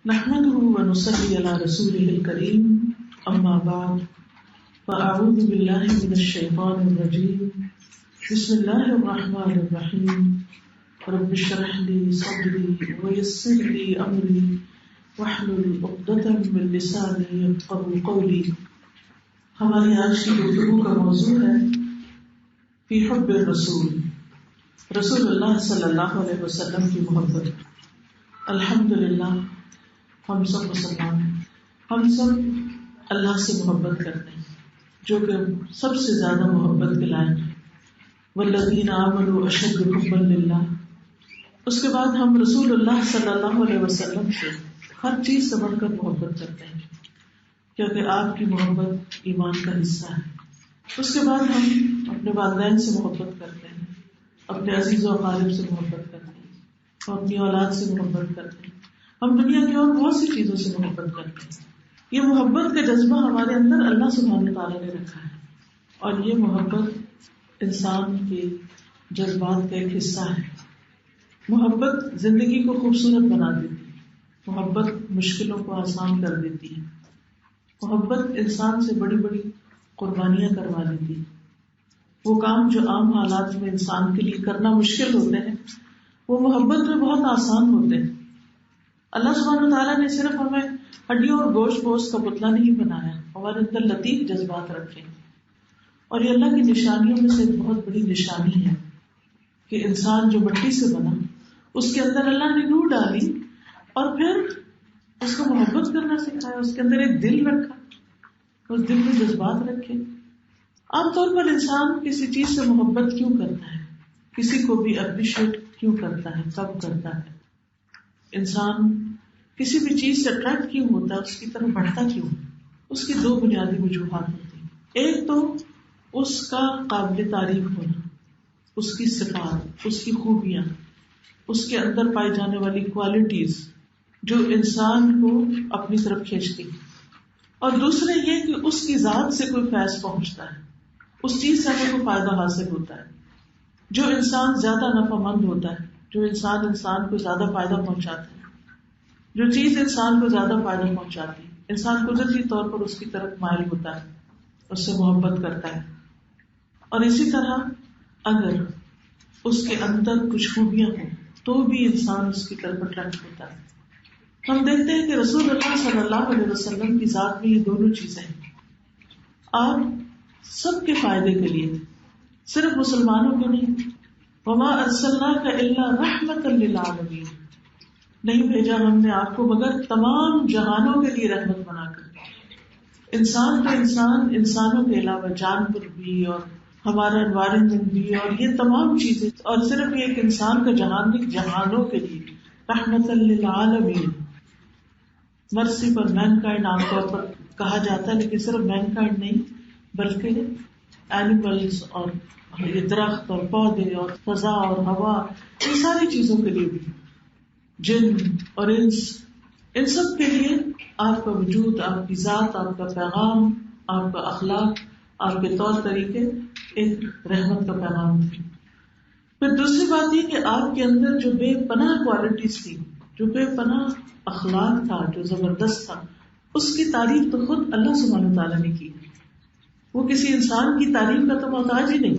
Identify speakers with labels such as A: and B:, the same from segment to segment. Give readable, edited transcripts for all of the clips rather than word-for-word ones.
A: نحمده ونصلي على رسوله الكريم أما بعد فأعوذ بالله من الشيطان الرجيم بسم الله الرحمن الرحيم رب اشرح لي صدري ويسر لي أمري واحلل عقدة من لساني يفقهوا قولي. ہماری آج کی گفتگو کا موضوع ہے فی حب الرسول، رسول اللہ صلی اللہ علیہ وسلم کی محبت. الحمدللہ ہم سب مسلمان ہیں، ہم سب اللہ سے محبت کرتے ہیں جو کہ سب سے زیادہ محبت کے لائق ہے. والذین آمنوا اشد حبا للہ. اس کے بعد ہم رسول اللہ صلی اللہ علیہ وسلم سے ہر چیز سے بڑھ کر محبت کرتے ہیں کیونکہ آپ کی محبت ایمان کا حصہ ہے. اس کے بعد ہم اپنے والدین سے محبت کرتے ہیں، اپنے عزیز و اقارب سے محبت کرتے ہیں، اور اپنی اولاد سے محبت کرتے ہیں. ہم دنیا کی اور بہت سی چیزوں سے محبت کرتے ہیں. یہ محبت کا جذبہ ہمارے اندر اللہ سبحانہ تعالیٰ نے رکھا ہے، اور یہ محبت انسان کے جذبات کا ایک حصہ ہے. محبت زندگی کو خوبصورت بنا دیتی ہے، محبت مشکلوں کو آسان کر دیتی ہے، محبت انسان سے بڑی بڑی قربانیاں کروا دیتی ہے. وہ کام جو عام حالات میں انسان کے لیے کرنا مشکل ہوتے ہیں وہ محبت میں بہت آسان ہوتے ہیں. اللہ سبحانہ تعالیٰ نے صرف ہمیں ہڈیوں اور گوشت پوست کا پتلا نہیں بنایا، ہمارے اندر لطیف جذبات رکھے. اور یہ اللہ کی نشانیوں میں سے ایک بہت بڑی نشانی ہے کہ انسان جو مٹی سے بنا اس کے اندر اللہ نے روح ڈالی اور پھر اس کو محبت کرنا سکھایا، اس کے اندر ایک دل رکھا، اس دل میں جذبات رکھے. عام طور پر انسان کسی چیز سے محبت کیوں کرتا ہے، کسی کو بھی اپریشیٹ کیوں کرتا ہے، کب کرتا ہے؟ انسان کسی بھی چیز سے اٹریکٹ کیوں ہوتا ہے، اس کی طرف بڑھتا کیوں؟ اس کی دو بنیادی وجوہات ہوتی ہیں. ایک تو اس کا قابل تعریف ہونا، اس کی صفات، اس کی خوبیاں، اس کے اندر پائی جانے والی کوالٹیز جو انسان کو اپنی طرف کھینچتی ہیں. اور دوسرے یہ کہ اس کی ذات سے کوئی فیض پہنچتا ہے، اس چیز سے ہمیں کوئی فائدہ حاصل ہوتا ہے. جو انسان زیادہ نفع مند ہوتا ہے، جو انسان کو زیادہ فائدہ پہنچاتا ہے، جو چیز انسان کو زیادہ فائدہ پہنچاتی ہے، انسان قدرتی طور پر اس کی طرف مائل ہوتا ہے، اس سے محبت کرتا ہے. اور اسی طرح اگر اس کے اندر کچھ خوبیاں ہوں تو بھی انسان اس کی طرف اٹریکٹ ہوتا ہے. ہم دیکھتے ہیں کہ رسول اللہ صلی اللہ علیہ وسلم کی ذات میں یہ دونوں چیزیں ہیں. آپ سب کے فائدے کے لیے، صرف مسلمانوں کے نہیں. وما ارسلناک الا رحمۃ للعالمین. نہیں بھیجا ہم نے آپ کو مگر تمام جہانوں کے لیے رحمت بنا کر. انسان تو انسانوں کے علاوہ جانور بھی اور ہمارا انوائرمنٹ بھی اور یہ تمام چیزیں، اور صرف ایک انسان کا جہان نہیں، جہانوں کے لیے رحمۃ للعالمین. مرسی پر مین کائنڈ عام طور پر کہا جاتا ہے، لیکن صرف مین کائنڈ نہیں بلکہ اینیملز اور یہ درخت اور پودے اور فضا اور ہوا، ان ساری چیزوں کے لیے بھی، جن اور انس، ان سب کے لیے آپ کا وجود، آپ کی ذات، آپ کا پیغام، آپ کا اخلاق، آپ کے طور طریقے ایک رحمت کا پیغام تھے. پھر دوسری بات یہ کہ آپ کے اندر جو بے پناہ کوالٹیز تھی، جو بے پناہ اخلاق تھا، جو زبردست تھا، اس کی تعریف تو خود اللہ سبحانہ تعالیٰ نے کی. وہ کسی انسان کی تعریف کا تو محتاج ہی نہیں.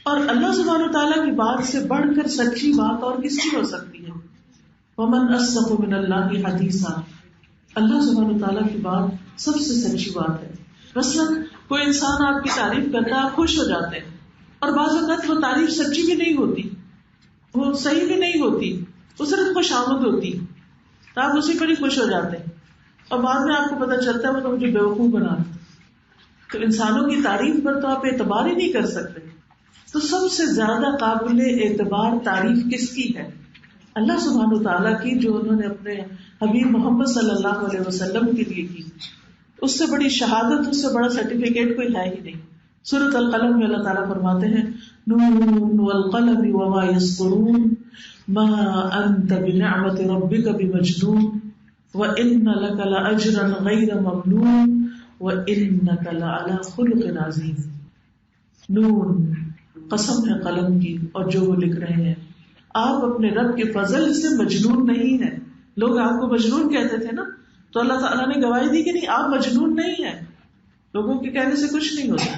A: اور اللہ سبحانہ تعالیٰ کی بات سے بڑھ کر سچی بات اور کس کی ہو سکتی ہے؟ وَمَنْ أَصْدَقُ مِنَ اللَّهِ حَدِيثًا. اللہ سبحانہ تعالیٰ کی بات سب سے سچی بات ہے. مثلاً کوئی انسان آپ کی تعریف کرتا ہے، آپ خوش ہو جاتے ہیں، اور بعض اوقات وہ تعریف سچی بھی نہیں ہوتی، وہ صحیح بھی نہیں ہوتی، وہ صرف خوش آمد ہوتی، تو آپ اسی پر ہی خوش ہو جاتے ہیں، اور بعد میں آپ کو پتہ چلتا ہے وہ تو مجھے بیوقوف بنا رہا. تو انسانوں کی تعریف پر تو آپ اعتبار ہی نہیں کر سکتے. تو سب سے زیادہ قابل اعتبار تعریف کس کی ہے؟ اللہ سبحانہ تعالیٰ کی، جو انہوں نے اپنے حبیب محمد صلی اللہ علیہ وسلم کے لیے کی. اس سے بڑی شہادت، اس سے بڑا سرٹیفکیٹ کوئی ہے ہی نہیں. سورۃ القلم میں اللہ تعالیٰ فرماتے ہیں نون والقلم وما یسطرون ما انت بنعمت ربک بمجنون وان لک لاجرا غیر ممنون وانک لعلی خلق عظیم. نون، قسم ہے قلم کی اور جو وہ لکھ رہے ہیں. آپ اپنے رب کے فضل سے مجنون نہیں ہیں، لوگ آپ کو مجنون کہتے تھے نا، تو اللہ تعالیٰ نے گواہی دی کہ نہیں، آپ مجنون نہیں ہیں، لوگوں کے کہنے سے کچھ نہیں ہوتا.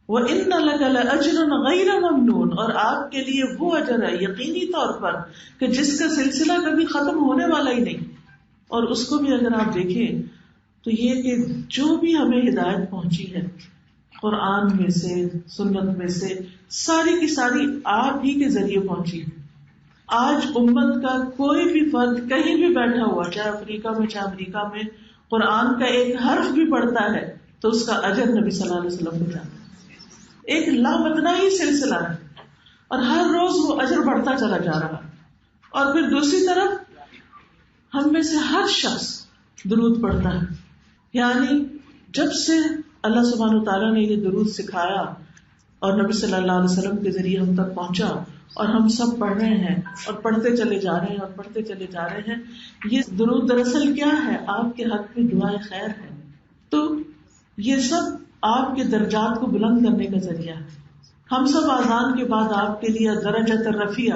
A: وَإِنَّ لَكَ لَأَجْرًا غَيْرَ مَمْنُونٍ، اور آپ کے لیے وہ اجر ہے یقینی طور پر کہ جس کا سلسلہ کبھی ختم ہونے والا ہی نہیں. اور اس کو بھی اگر آپ دیکھیں تو یہ کہ جو بھی ہمیں ہدایت پہنچی ہے قرآن میں سے، سنت میں سے، ساری کی ساری آپ ہی کے ذریعے پہنچی. آج امت کا کوئی بھی فرد کہیں بھی بیٹھا ہوا، چاہے افریقہ میں چاہے امریکہ میں، قرآن کا ایک حرف بھی پڑھتا ہے تو اس کا اجر نبی صلی اللہ علیہ وسلم کو جاتا ہے. ایک لامتناہی سلسلہ ہے اور ہر روز وہ اجر بڑھتا چلا جا رہا. اور پھر دوسری طرف ہم میں سے ہر شخص درود پڑھتا ہے. یعنی جب سے اللہ سبحانہ وتعالیٰ نے یہ درود سکھایا اور نبی صلی اللہ علیہ وسلم کے ذریعے ہم تک پہنچا اور ہم سب پڑھ رہے ہیں اور پڑھتے چلے جا رہے ہیں اور پڑھتے چلے جا رہے ہیں، یہ درود دراصل کیا ہے؟ آپ کے حق میں دعائے خیر ہے. تو یہ سب آپ کے درجات کو بلند کرنے کا ذریعہ ہے. ہم سب اذان کے بعد آپ کے لیے درجۃ الرفیع،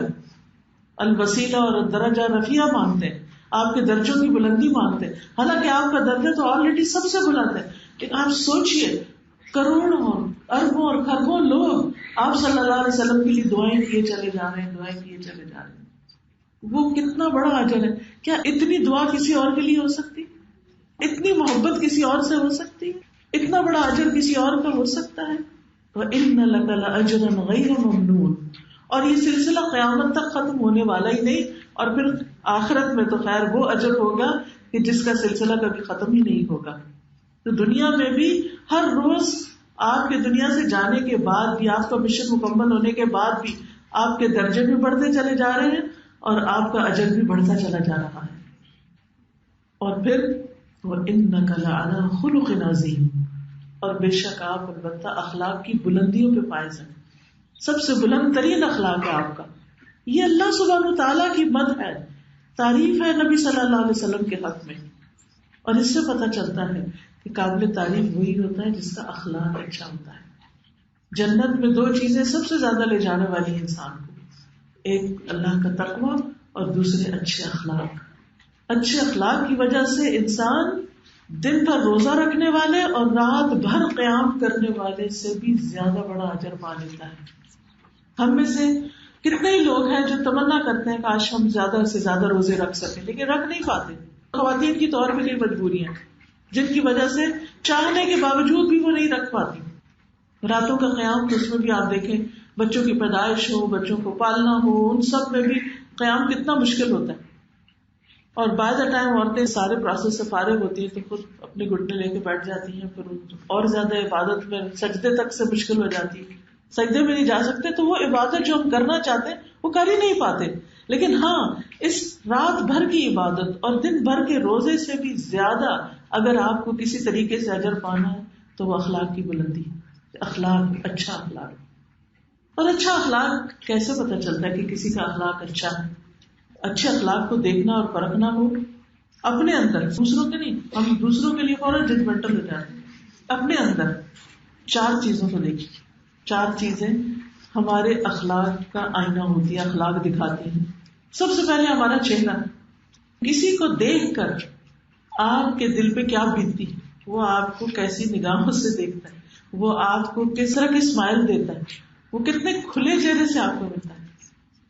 A: الوسیلہ اور درجہ رفیع مانگتے ہیں، آپ کے درجوں کی بلندی مانگتے ہیں. حالانکہ آپ کا درجہ تو آلریڈی سب سے بلند ہے، لیکن آپ سوچئے کروڑوں اربوں اور کھربوں لوگ آپ صلی اللہ علیہ وسلم کے لیے دعائیں کیے چلے جا رہے ہیں، دعائیں کیے چلے جا رہے ہیں. وہ کتنا بڑا اجر ہے. کیا اتنی دعا کسی اور کے لیے ہو سکتی؟ اتنی محبت کسی اور سے ہو سکتی؟ اتنا بڑا اجر کسی اور کا ہو سکتا ہے؟ وَإِنَّ لَكَ لَأَجْرًا غَيْرَ مَمْنُونٍ. اور یہ سلسلہ قیامت تک ختم ہونے والا ہی نہیں، اور پھر آخرت میں تو خیر وہ اجر ہوگا کہ جس کا سلسلہ کبھی ختم ہی نہیں ہوگا. تو دنیا میں بھی ہر روز آپ کے دنیا سے جانے کے بعد بھی، آپ کا مشن مکمل ہونے کے بعد بھی آپ کے درجے بھی بڑھتے چلے جا رہے ہیں اور آپ کا اجر بھی بڑھتا چلا جا رہا ہے. اور پھر وَإِنَّكَ لَعَلَىٰ خُلُقٍ عَظِيمٍ، اور بے شک آپ البتہ اخلاق کی بلندیوں پہ فائز ہیں. سب سے بلند ترین اخلاق ہے آپ کا. یہ اللہ سبحانہ وتعالیٰ کی مدح ہے، تعریف ہے نبی صلی اللہ علیہ وسلم کے حق میں. اور اس سے پتہ چلتا ہے کہ قابل تعریف وہی ہوتا ہے جس کا اخلاق اچھا ہوتا ہے. جنت میں دو چیزیں سب سے زیادہ لے جانے والی انسان کو، ایک اللہ کا تقوی اور دوسرے اچھے اخلاق. اچھے اخلاق کی وجہ سے انسان دن بھر روزہ رکھنے والے اور رات بھر قیام کرنے والے سے بھی زیادہ بڑا اجر پا لیتا ہے. ہم میں سے کتنے ہی لوگ ہیں جو تمنا کرتے ہیں کاش ہم زیادہ سے زیادہ روزے رکھ سکیں، لیکن رکھ نہیں پاتے. خواتین کی طور پہ کئی مجبوریاں جن کی وجہ سے چاہنے کے باوجود بھی وہ نہیں رکھ پاتی. راتوں کا قیام، تو اس میں بھی آپ دیکھیں بچوں کی پیدائش ہو، بچوں کو پالنا ہو، ان سب میں بھی قیام کتنا مشکل ہوتا ہے. اور بائی دا ٹائم عورتیں سارے پروسیس سے فارغ ہوتی ہیں تو خود اپنے گھٹنے لے کے بیٹھ جاتی ہیں، پھر اور زیادہ عبادت میں سجدے تک سے مشکل ہو جاتی ہے. سجدے میں نہیں جا سکتے تو وہ عبادت جو ہم کرنا چاہتے ہیں وہ کر ہی نہیں پاتے. لیکن ہاں، اس رات بھر کی عبادت اور دن بھر کے روزے سے بھی زیادہ اگر آپ کو کسی طریقے سے اجر پانا ہے تو وہ اخلاق کی بلندی، اخلاق، اچھا اخلاق. اور اچھا اخلاق کیسے پتہ چلتا ہے کہ کسی کا اخلاق اچھا ہے؟ اچھے اخلاق کو دیکھنا اور پرکھنا ہو اپنے اندر، دوسروں کے نہیں. ہم دوسروں کے لیے فوراً ججمنٹل ہو جاتے ہیں. اپنے اندر 4 چیزوں کو دیکھیے. 4 چیزیں ہمارے اخلاق کا آئینہ ہوتی ہے، اخلاق دکھاتی ہیں. سب سے پہلے ہمارا چہرہ. کسی کو دیکھ کر آپ کے دل پہ کیا بیتتی، وہ آپ کو کیسی نگاہوں سے دیکھتا ہے، وہ آپ کو کس طرح کی اسمائل دیتا ہے، وہ کتنے کھلے چہرے سے آپ کو ملتا ہے،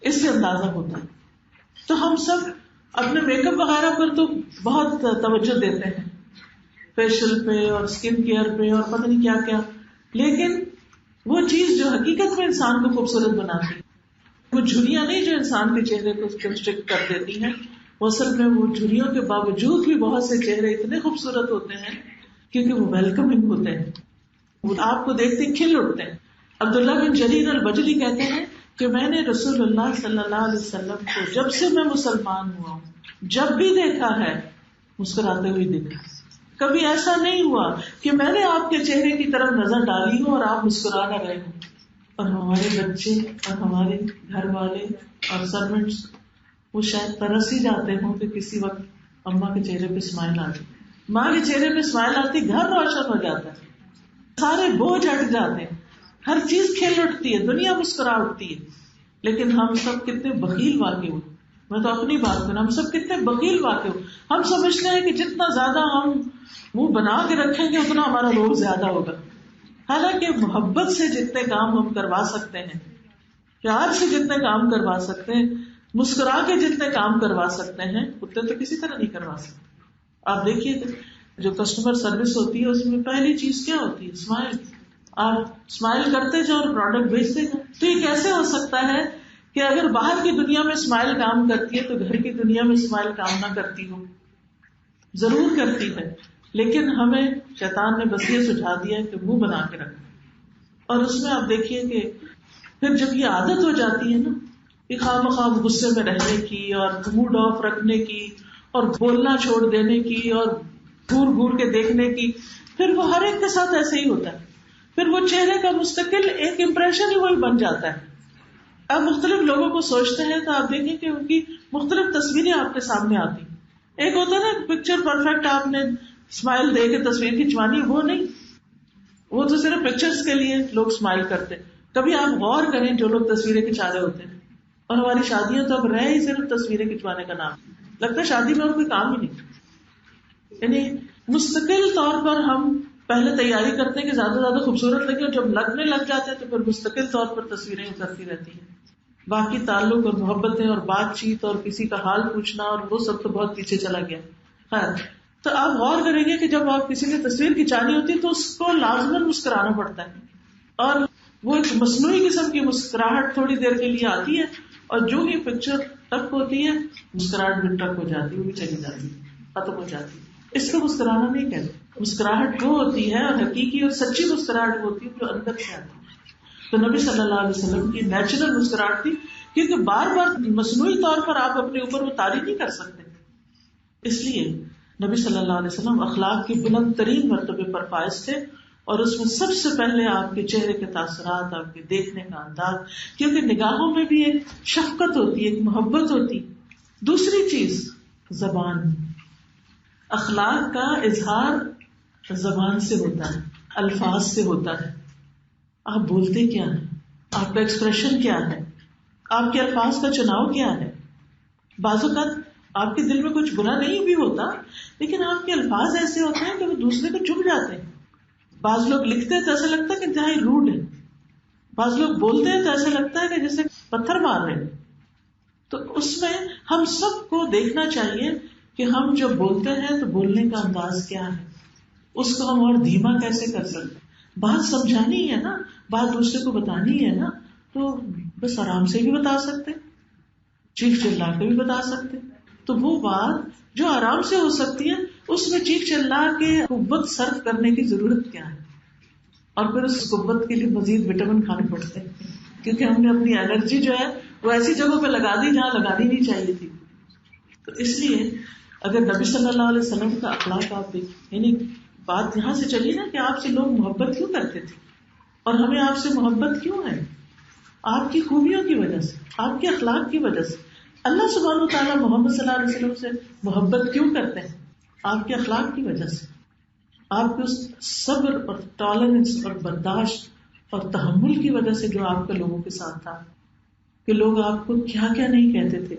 A: اس سے اندازہ ہوتا ہے. تو ہم سب اپنے میک اپ وغیرہ پر تو بہت توجہ دیتے ہیں، فیشل پہ اور اسکن کیئر پہ اور پتہ نہیں کیا کیا، لیکن وہ چیز جو حقیقت میں انسان کو خوبصورت بناتی ہے، وہ جھریاں نہیں جو انسان کے چہرے کو کنسٹرکٹ کر دیتی ہیں، وہ اصل میں وہ جھریوں کے باوجود بھی بہت سے چہرے اتنے خوبصورت ہوتے ہیں کیونکہ وہ ویلکمنگ ہوتے ہیں، وہ آپ کو دیکھتے کھل اٹھتے ہیں. عبداللہ بن جریر البجلی کہتے ہیں کہ میں نے رسول اللہ صلی اللہ علیہ وسلم کو جب سے میں مسلمان ہوا ہوں جب بھی دیکھا ہے مسکراتے ہوئے دیکھا. کبھی ایسا نہیں ہوا کہ میں نے آپ کے چہرے کی طرف نظر ڈالی ہو اور آپ مسکرا نہ رہے ہوں. اور ہمارے بچے اور ہمارے گھر والے اور سرونٹس وہ شاید ترس ہی جاتے ہوں کہ کسی وقت اماں کے چہرے پہ اسمائل آتی، ماں کے چہرے پہ اسمائل آتی، گھر روشن ہو جاتا ہے، سارے بوجھ ہٹ جاتے ہیں، ہر چیز کھل اٹھتی ہے، دنیا مسکرا اٹھتی ہے. لیکن ہم سب کتنے بخیل واقع ہوئے. میں تو اپنی بات کروں، ہم سب کتنے بخیل واقع ہو. ہم سمجھتے ہیں کہ جتنا زیادہ ہم منہ بنا کے رکھیں گے اتنا ہمارا روب زیادہ ہوگا. حالانکہ محبت سے جتنے کام ہم کروا سکتے ہیں، پیار سے جتنے کام کروا سکتے ہیں، مسکرا کے جتنے کام کروا سکتے ہیں، اتنے تو کسی طرح نہیں کروا سکتے. آپ دیکھیے جو کسٹمر سروس ہوتی ہے اس میں پہلی چیز کیا ہوتی ہے؟ اسمائل. آپ اسمائل کرتے جاؤ اور پروڈکٹ بھیجتے جاؤ. تو یہ کیسے ہو سکتا ہے کہ اگر باہر کی دنیا میں اسمائل کام کرتی ہے تو گھر کی دنیا میں اسمائل کام نہ کرتی ہو؟ ضرور کرتی ہے، لیکن ہمیں شیطان نے بس یہ سجھا دیا کہ منہ بنا کے رکھیں. اور اس میں آپ دیکھیے کہ پھر جب یہ عادت ہو جاتی ہے نا کہ خواہ مخواہ غصے میں رہنے کی اور موڈ آف رکھنے کی اور بولنا چھوڑ دینے کی اور گور گور کے دیکھنے کی، پھر وہ ہر ایک کے ساتھ ایسے ہی ہوتا ہے. پھر وہ چہرے کا مستقل ایک امپریشن ہی وہی بن جاتا ہے. اب مختلف لوگوں کو سوچتے ہیں تو آپ دیکھیں کہ ان کی مختلف تصویریں آپ کے سامنے آتی. ایک ہوتا ہے نا پکچر پرفیکٹ، آپ نے اسمائل دے کے تصویر کھنچوانی، وہ نہیں، وہ تو صرف پکچرز کے لیے لوگ اسمائل کرتے. کبھی آپ غور کریں جو لوگ تصویریں کھنچا رہے ہوتے ہیں، اور ہماری شادیاں تو اب رہ ہی صرف تصویریں کھنچوانے کا نام، لگتا ہے شادی میں اور کوئی کام ہی نہیں. یعنی مستقل طور پر ہم پہلے تیاری کرتے ہیں کہ زیادہ سے زیادہ خوبصورت لگے، اور جب لگنے لگ جاتے ہیں تو پھر مستقل طور پر تصویریں اترتی رہتی ہیں. باقی تعلق اور محبتیں اور بات چیت اور کسی کا حال پوچھنا اور وہ سب تو بہت پیچھے چلا گیا. خیر، تو آپ غور کریں گے کہ جب آپ کسی نے تصویر کھنچانی ہوتی ہے تو اس کو لازماً مسکرانا پڑتا ہے، اور وہ ایک مصنوعی قسم کی مسکراہٹ تھوڑی دیر کے لیے آتی ہے، اور جو ہی پکچر ٹک ہوتی ہے مسکراہٹ بھی ٹک ہو جاتی ہے، وہ بھی چلی جاتی ہے، ختم ہو جاتی ہے. اس کو مسکرانا نہیں کہتے. مسکراہٹ وہ ہوتی ہے اور حقیقی اور سچی مسکراہٹ ہوتی ہے جو اندر سے آتی ہے. تو نبی صلی اللہ علیہ وسلم کی نیچرل مسکراہٹ تھی، کیونکہ بار بار مصنوعی طور پر آپ اپنے اوپر وہ طاری نہیں کر سکتے. اس لیے نبی صلی اللہ علیہ وسلم اخلاق کے بلند ترین مرتبے پر فائز تھے، اور اس میں سب سے پہلے آپ کے چہرے کے تاثرات، آپ کے دیکھنے کا انداز، کیونکہ نگاہوں میں بھی ایک شفقت ہوتی ہے، ایک محبت ہوتی. دوسری چیز زبان. اخلاق کا اظہار زبان سے ہوتا ہے، الفاظ سے ہوتا ہے. آپ بولتے کیا ہیں، آپ کا ایکسپریشن کیا ہے، آپ کے الفاظ کا چناؤ کیا ہے. بعض اوقات آپ کے دل میں کچھ برا نہیں بھی ہوتا، لیکن آپ کے الفاظ ایسے ہوتے ہیں کہ وہ دوسرے کو چبھ جاتے ہیں. بعض لوگ لکھتے ہیں تو ایسا لگتا ہے کہ انتہائی روڈ ہے، بعض لوگ بولتے ہیں تو ایسا لگتا ہے کہ جیسے پتھر مار رہے ہیں. تو اس میں ہم سب کو دیکھنا چاہیے کہ ہم جب بولتے ہیں تو بولنے کا انداز کیا ہے، اس کو ہم اور دھیما کیسے کر سکتے. بات سمجھانی ہے نا، بات دوسرے کو بتانی ہے نا، تو بس آرام سے بھی بتا سکتے، چیخ چلا کے بھی بتا سکتے. تو وہ بات جو آرام سے ہو سکتی ہے اس میں چیخ چلا کے قوت صرف کرنے کی ضرورت کیا ہے. اور پھر اس قوت کے لیے مزید وٹامن کھانے پڑتے ہیں، کیونکہ ہم نے اپنی انرجی جو ہے وہ ایسی جگہوں پہ لگا دی جہاں لگانی نہیں چاہیے تھی. تو اس لیے اگر نبی صلی اللہ علیہ وسلم کا اخلاق آپ دیکھیں، یعنی بات یہاں سے چلی نا کہ آپ سے لوگ محبت کیوں کرتے تھے، اور ہمیں آپ سے محبت کیوں ہے؟ آپ کی خوبیوں کی وجہ سے، آپ کے اخلاق کی وجہ سے. اللہ سبحانہ و تعالیٰ محمد صلی اللہ علیہ وسلم سے محبت کیوں کرتے ہیں؟ آپ کے اخلاق کی وجہ سے، آپ کے اس صبر اور ٹالرنس اور برداشت اور تحمل کی وجہ سے جو آپ کا لوگوں کے ساتھ تھا، کہ لوگ آپ کو کیا کیا نہیں کہتے تھے.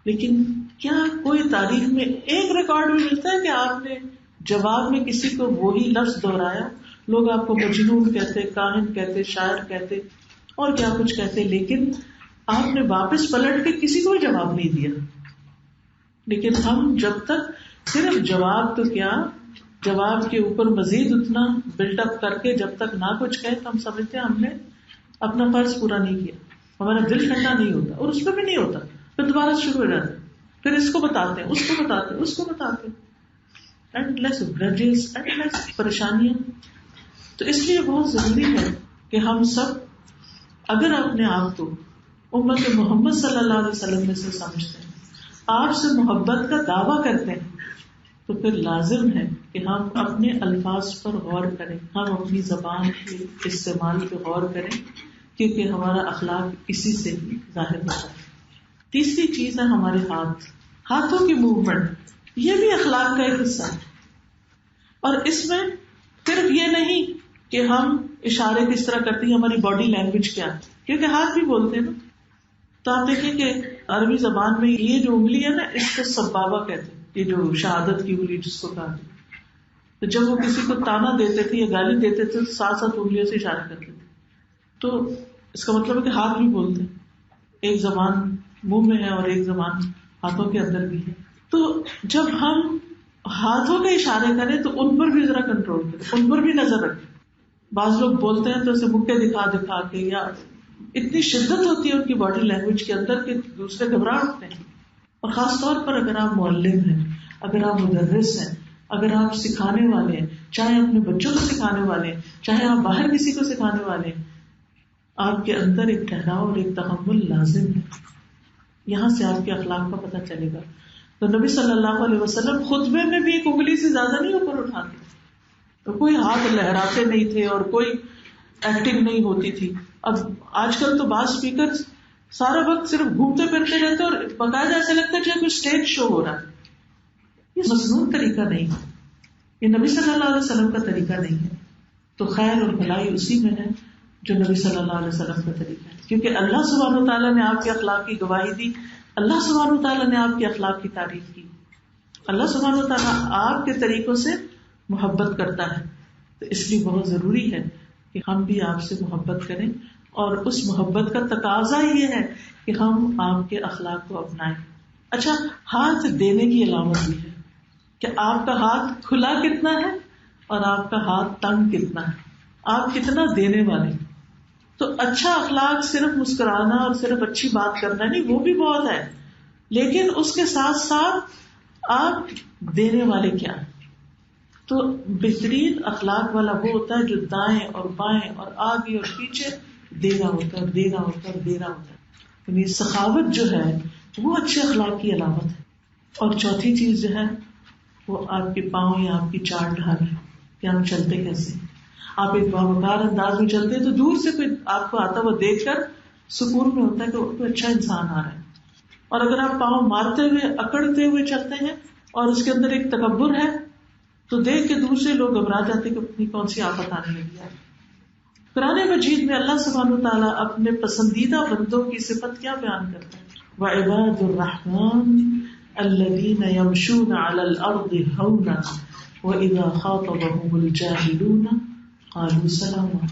A: لیکن کیا کوئی تاریخ میں ایک ریکارڈ بھی ملتا ہے کہ آپ نے جواب میں کسی کو وہی لفظ دہرایا؟ لوگ آپ کو مجنون کہتے، کاہن کہتے، شاعر کہتے اور کیا کچھ کہتے، لیکن آپ نے واپس پلٹ کے کسی کو جواب نہیں دیا. لیکن ہم جب تک صرف جواب تو کیا، جواب کے اوپر مزید اتنا بلٹ اپ کر کے جب تک نہ کچھ کہے تو ہم سمجھتے ہیں ہم نے اپنا فرض پورا نہیں کیا، ہمارا دل ٹھنڈا نہیں ہوتا، اور اس پہ بھی نہیں ہوتا. پھر دوبارہ شروع ہو جاتا ہے، پھر اس کو بتاتے ہیں، اس کو بتاتے ہیں، اس کو بتاتے ہیں، اینڈ لیس گرجز، اینڈ لیس پریشانیاں. تو اس لیے بہت ضروری ہے کہ ہم سب اگر اپنے آپ کو امت محمد صلی اللہ علیہ وسلم میں سے سمجھتے ہیں، آپ سے محبت کا دعویٰ کرتے ہیں، تو پھر لازم ہے کہ ہم اپنے الفاظ پر غور کریں، ہم اپنی زبان کے استعمال پہ غور کریں، کیونکہ ہمارا اخلاق اسی سے ظاہر ہوتا ہے. تیسری چیز ہے ہمارے ہاتھ، ہاتھوں کی موومنٹ، یہ بھی اخلاق کا ایک حصہ ہے. اور اس میں صرف یہ نہیں کہ ہم اشارے کس طرح کرتے ہیں، ہماری باڈی لینگویج کیا ہے، کیونکہ ہاتھ بھی بولتے ہیں نا. تو آپ دیکھیں کہ عربی زبان میں یہ جو انگلی ہے نا اس کو سبابہ کہتے ہیں، یہ جو شہادت کی انگلی جس کو کہا جاتا ہے. تو جب وہ کسی کو تانا دیتے تھے یا گالی دیتے تھے تو ساتھ ساتھ انگلیوں سے اشارہ کرتے تھے. تو اس کا مطلب ہے کہ ہاتھ بھی بولتے ہیں، ایک زبان منہ میں ہے اور ایک زبان ہاتھوں کے اندر بھی ہے. تو جب ہم ہاتھوں کے اشارے کریں تو ان پر بھی ذرا کنٹرول کریں، ان پر بھی نظر رکھیں. بعض لوگ بولتے ہیں تو اسے مکے دکھا دکھا کے، یا اتنی شدت ہوتی ہے ان کی باڈی لینگویج کے اندر کہ دوسرے گھبرا اٹھتے ہیں. اور خاص طور پر اگر آپ معلم ہیں، اگر آپ مدرس ہیں، اگر آپ سکھانے والے ہیں، چاہے اپنے بچوں کو سکھانے والے ہیں، چاہے آپ باہر کسی کو سکھانے والے ہیں، آپ کے اندر ایک ٹھہراؤ اور ایک تحمل لازم ہے. یہاں سے آپ کے اخلاق کا پتہ چلے گا. تو نبی صلی اللہ علیہ وسلم خطبے میں بھی ایک انگلی سے زیادہ نہیں اوپر اٹھاتے، تو کوئی ہاتھ لہراتے نہیں تھے اور کوئی ایکٹنگ نہیں ہوتی تھی. اب آج کل تو بعض اسپیکر سارا وقت صرف گھومتے پھرتے رہتے اور باقاعدہ ایسا لگتا ہے جیسے کوئی اسٹیج شو ہو رہا ہے. یہ مصنون طریقہ نہیں ہے، یہ نبی صلی اللہ علیہ وسلم کا طریقہ نہیں ہے. تو خیر اور بھلائی اسی میں ہے جو نبی صلی اللہ علیہ وسلم کا طریقہ ہے، کیونکہ اللہ سبحانہ و تعالیٰ نے آپ کے اخلاق کی گواہی دی، اللہ سبحانہ و تعالیٰ نے آپ کے اخلاق کی تعریف کی. اللہ سبحانہ و تعالیٰ آپ کے طریقوں سے محبت کرتا ہے. تو اس لیے بہت ضروری ہے کہ ہم بھی آپ سے محبت کریں، اور اس محبت کا تقاضا یہ ہے کہ ہم آپ کے اخلاق کو اپنائیں. اچھا، ہاتھ دینے کی علامت بھی ہے کہ آپ کا ہاتھ کھلا کتنا ہے اور آپ کا ہاتھ تنگ کتنا ہے، آپ کتنا دینے والے. تو اچھا اخلاق صرف مسکرانا اور صرف اچھی بات کرنا نہیں، وہ بھی بہت ہے، لیکن اس کے ساتھ ساتھ آپ دینے والے کیا ہیں. تو بہترین اخلاق والا وہ ہوتا ہے جو دائیں اور بائیں اور آگے اور پیچھے دے رہا ہوتا ہے، دے رہا ہوتا ہے، دے رہا ہوتا ہے. یعنی سخاوت جو ہے وہ اچھے اخلاق کی علامت ہے. اور چوتھی چیز جو ہے وہ آپ کے پاؤں یا آپ کی چال ڈھال ہے کہ ہم چلتے کیسے. آپ ایک باوقار انداز میں چلتے ہیں تو دور سے کوئی آپ کو آتا ہوا دیکھ کر سکون میں ہوتا ہے کہ کوئی اچھا انسان آ رہا ہے. اور اگر آپ پاؤں مارتے ہوئے اکڑتے ہوئے چلتے ہیں اور اس کے اندر ایک تکبر ہے تو دیکھ کے دوسرے لوگ گھبرا جاتے کہ اپنی کون سی آفت آنے لگی ہے. قرآن مجید میں اللہ سبحانہ وتعالیٰ اپنے پسندیدہ بندوں کی صفت کیا بیان کرتا ہے؟ وَعِبَادُ الرَّحْمَنِ الَّذِينَ يَمْشُونَ عَلَى الْأَرْضِ هَوْنًا وَإِذَا خَاطَبَهُمُ الْجَاهِلُونَ قَالُوا سَلَامًا.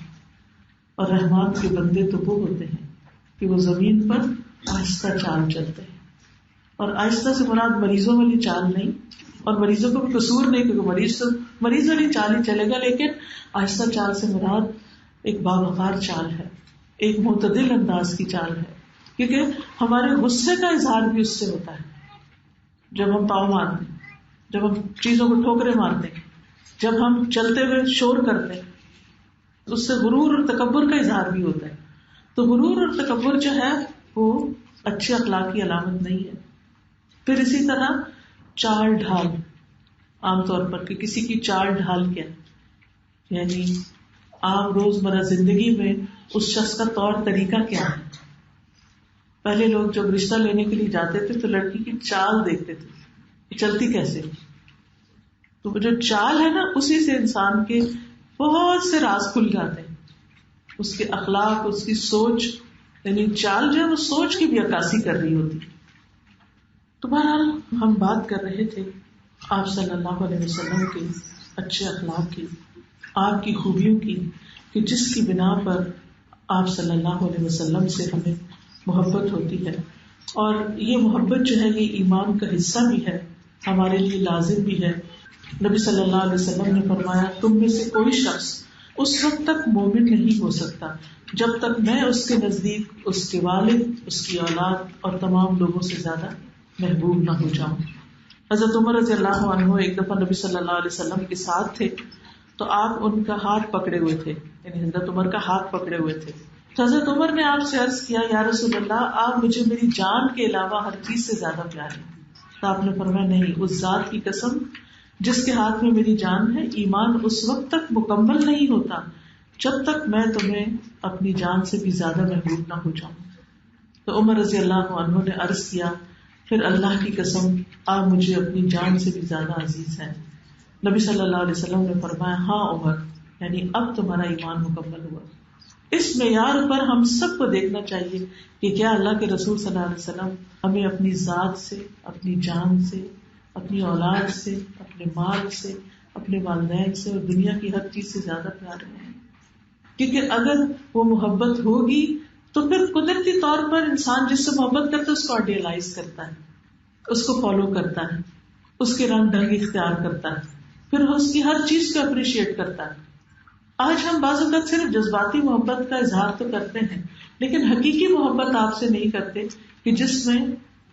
A: اور رحمان کے بندے تو وہ ہوتے ہیں کہ وہ زمین پر آہستہ چال چلتے ہیں. اور آہستہ سے مراد مریضوں والی چال نہیں، اور مریضوں کو بھی قصور نہیں کیونکہ مریض والی چال ہی چلے گا، لیکن آہستہ چال سے مراد ایک باوقار چال ہے، ایک معتدل انداز کی چال ہے. کیونکہ ہمارے غصے کا اظہار بھی اس سے ہوتا ہے. جب ہم پاؤں مارتے ہیں، جب ہم چیزوں کو ٹھوکرے مارتے ہیں، جب ہم چلتے ہوئے شور کرتے ہیں، تو اس سے غرور اور تکبر کا اظہار بھی ہوتا ہے. تو غرور اور تکبر جو ہے وہ اچھے اخلاق کی علامت نہیں ہے. پھر اسی طرح چال ڈھال، عام طور پر کہ کسی کی چال ڈھال کیا، یعنی عام روزمرہ زندگی میں اس شخص کا طور طریقہ کیا ہے. پہلے لوگ جب رشتہ لینے کے لیے جاتے تھے تو لڑکی کی چال دیکھتے تھے، چلتی کیسے. تو جو چال ہے نا اسی سے انسان کے بہت سے راز کھل جاتے ہیں، اس کے اخلاق، اس کی سوچ. یعنی چال جو ہے وہ سوچ کی بھی عکاسی کر رہی ہوتی. تو بہرحال ہم بات کر رہے تھے آپ صلی اللہ علیہ وسلم کے اچھے اخلاق کی، آپ کی خوبیوں کی، کہ جس کی بنا پر آپ صلی اللہ علیہ وسلم سے ہمیں محبت ہوتی ہے. اور یہ محبت جو ہے یہ ایمان کا حصہ بھی ہے، ہمارے لیے لازم بھی ہے. نبی صلی اللہ علیہ وسلم نے فرمایا تم میں سے کوئی شخص اس وقت تک مومن نہیں ہو سکتا جب تک میں اس کے نزدیک اس کے والد، اس کی اولاد اور تمام لوگوں سے زیادہ محبوب نہ ہو جاؤں. حضرت عمر رضی اللہ عنہ ایک دفعہ نبی صلی اللہ علیہ وسلم کے ساتھ تھے تو آپ ان کا ہاتھ پکڑے ہوئے تھے، یعنی حضرت عمر کا ہاتھ پکڑے ہوئے تھے. تو حضرت عمر نے آپ سے عرض کیا یا رسول اللہ آپ مجھے میری جان کے علاوہ ہر چیز سے زیادہ پیارے. تو آپ نے فرمایا نہیں، اس ذات کی قسم جس کے ہاتھ میں میری جان ہے، ایمان اس وقت تک مکمل نہیں ہوتا جب تک میں تمہیں اپنی جان سے بھی زیادہ محبوب نہ ہو جاؤں. تو عمر رضی اللہ عنہ نے عرض کیا پھر اللہ کی قسم آپ مجھے اپنی جان سے بھی زیادہ عزیز ہیں. نبی صلی اللہ علیہ وسلم نے فرمایا ہاں عمر، یعنی اب تمہارا ایمان مکمل ہوا. اس معیار پر ہم سب کو دیکھنا چاہیے کہ کیا اللہ کے رسول صلی اللہ علیہ وسلم ہمیں اپنی ذات سے، اپنی جان سے، اپنی اولاد سے، اپنے مال سے، اپنے والدین سے اور دنیا کی ہر چیز سے زیادہ پیارے ہیں. کیونکہ اگر وہ محبت ہوگی تو پھر قدرتی طور پر انسان جس سے محبت کرتا ہے اس کو آئیڈیلائز کرتا ہے، اس کو فالو کرتا ہے، اس کے رنگ ڈھنگ اختیار کرتا ہے، پھر اس کی ہر چیز کو اپریشیٹ کرتا ہے. آج ہم بعض اوقات صرف جذباتی محبت کا اظہار تو کرتے ہیں، لیکن حقیقی محبت آپ سے نہیں کرتے کہ جس میں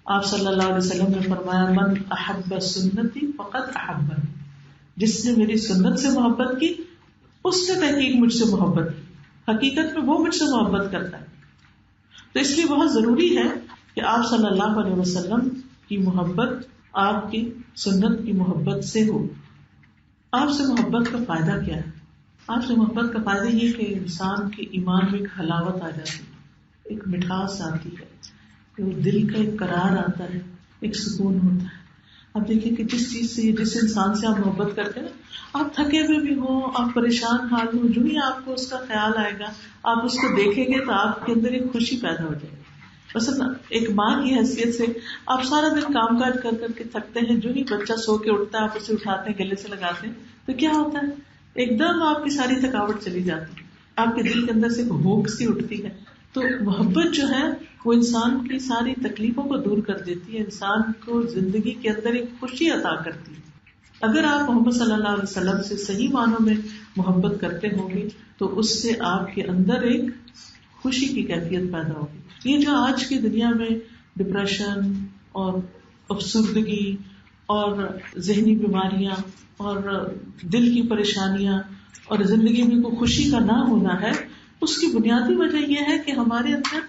A: آپ صلی اللہ علیہ وسلم نے فرمایا من احب سنتی فقد احبنی، جس نے میری سنت سے محبت کی اس نے تحقیق مجھ سے محبت کی، حقیقت میں وہ مجھ سے محبت کرتا ہے. تو اس لیے بہت ضروری ہے کہ آپ صلی اللہ علیہ وسلم کی محبت آپ کی سنت کی محبت سے ہو. آپ سے محبت کا فائدہ کیا ہے؟ آپ سے محبت کا فائدہ یہ کہ انسان کے ایمان میں ایک حلاوت آ جاتی ہے، ایک مٹھاس آتی ہے، دل کا ایک قرار آتا ہے، ایک سکون ہوتا ہے. آپ دیکھیں کہ جس چیز سے، جس انسان سے آپ محبت کرتے ہیں، آپ تھکے ہوئے بھی ہوں، آپ پریشان حال ہوں، جو ہی آپ کو اس کا خیال آئے گا، آپ اس کو دیکھیں گے تو آپ کے اندر ایک خوشی پیدا ہو جائے گی. مثلا ایک ماں کی حیثیت سے آپ سارا دن کام کاج کر کر کے تھکتے ہیں، جو ہی بچہ سو کے اٹھتا ہے آپ اسے اٹھاتے ہیں، گلے سے لگاتے ہیں، تو کیا ہوتا ہے؟ ایک دم آپ کی ساری تھکاوٹ چلی جاتی ہے، آپ کے دل کے اندر سے بھوک سی اٹھتی ہے. تو محبت جو ہے وہ انسان کی ساری تکلیفوں کو دور کر دیتی ہے، انسان کو زندگی کے اندر ایک خوشی عطا کرتی ہے. اگر آپ محمد صلی اللہ علیہ وسلم سے صحیح معنوں میں محبت کرتے ہوں گے تو اس سے آپ کے اندر ایک خوشی کی کیفیت پیدا ہوگی. یہ جو آج کی دنیا میں ڈپریشن اور افسردگی اور ذہنی بیماریاں اور دل کی پریشانیاں اور زندگی میں کوئی خوشی کا نہ ہونا ہے، اس کی بنیادی وجہ یہ ہے کہ ہمارے اندر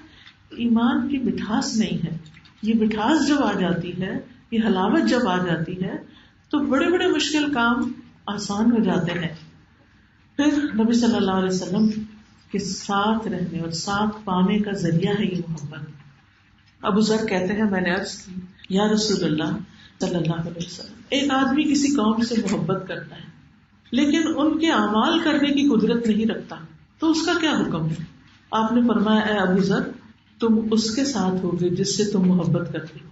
A: ایمان کی مٹھاس نہیں ہے. یہ مٹھاس جب آ جاتی ہے، یہ حلاوت جب آ جاتی ہے تو بڑے بڑے مشکل کام آسان ہو جاتے ہیں. پھر نبی صلی اللہ علیہ وسلم کے ساتھ رہنے اور ساتھ پانے کا ذریعہ ہے یہ محبت. ابو ذر کہتے ہیں میں نے عرض کی یا رسول اللہ صلی اللہ علیہ وسلم، ایک آدمی کسی قوم سے محبت کرتا ہے لیکن ان کے اعمال کرنے کی قدرت نہیں رکھتا تو اس کا کیا حکم ہے؟ آپ نے فرمایا اے ابو ذر تم اس کے ساتھ ہوگے جس سے تم محبت کرتے ہو.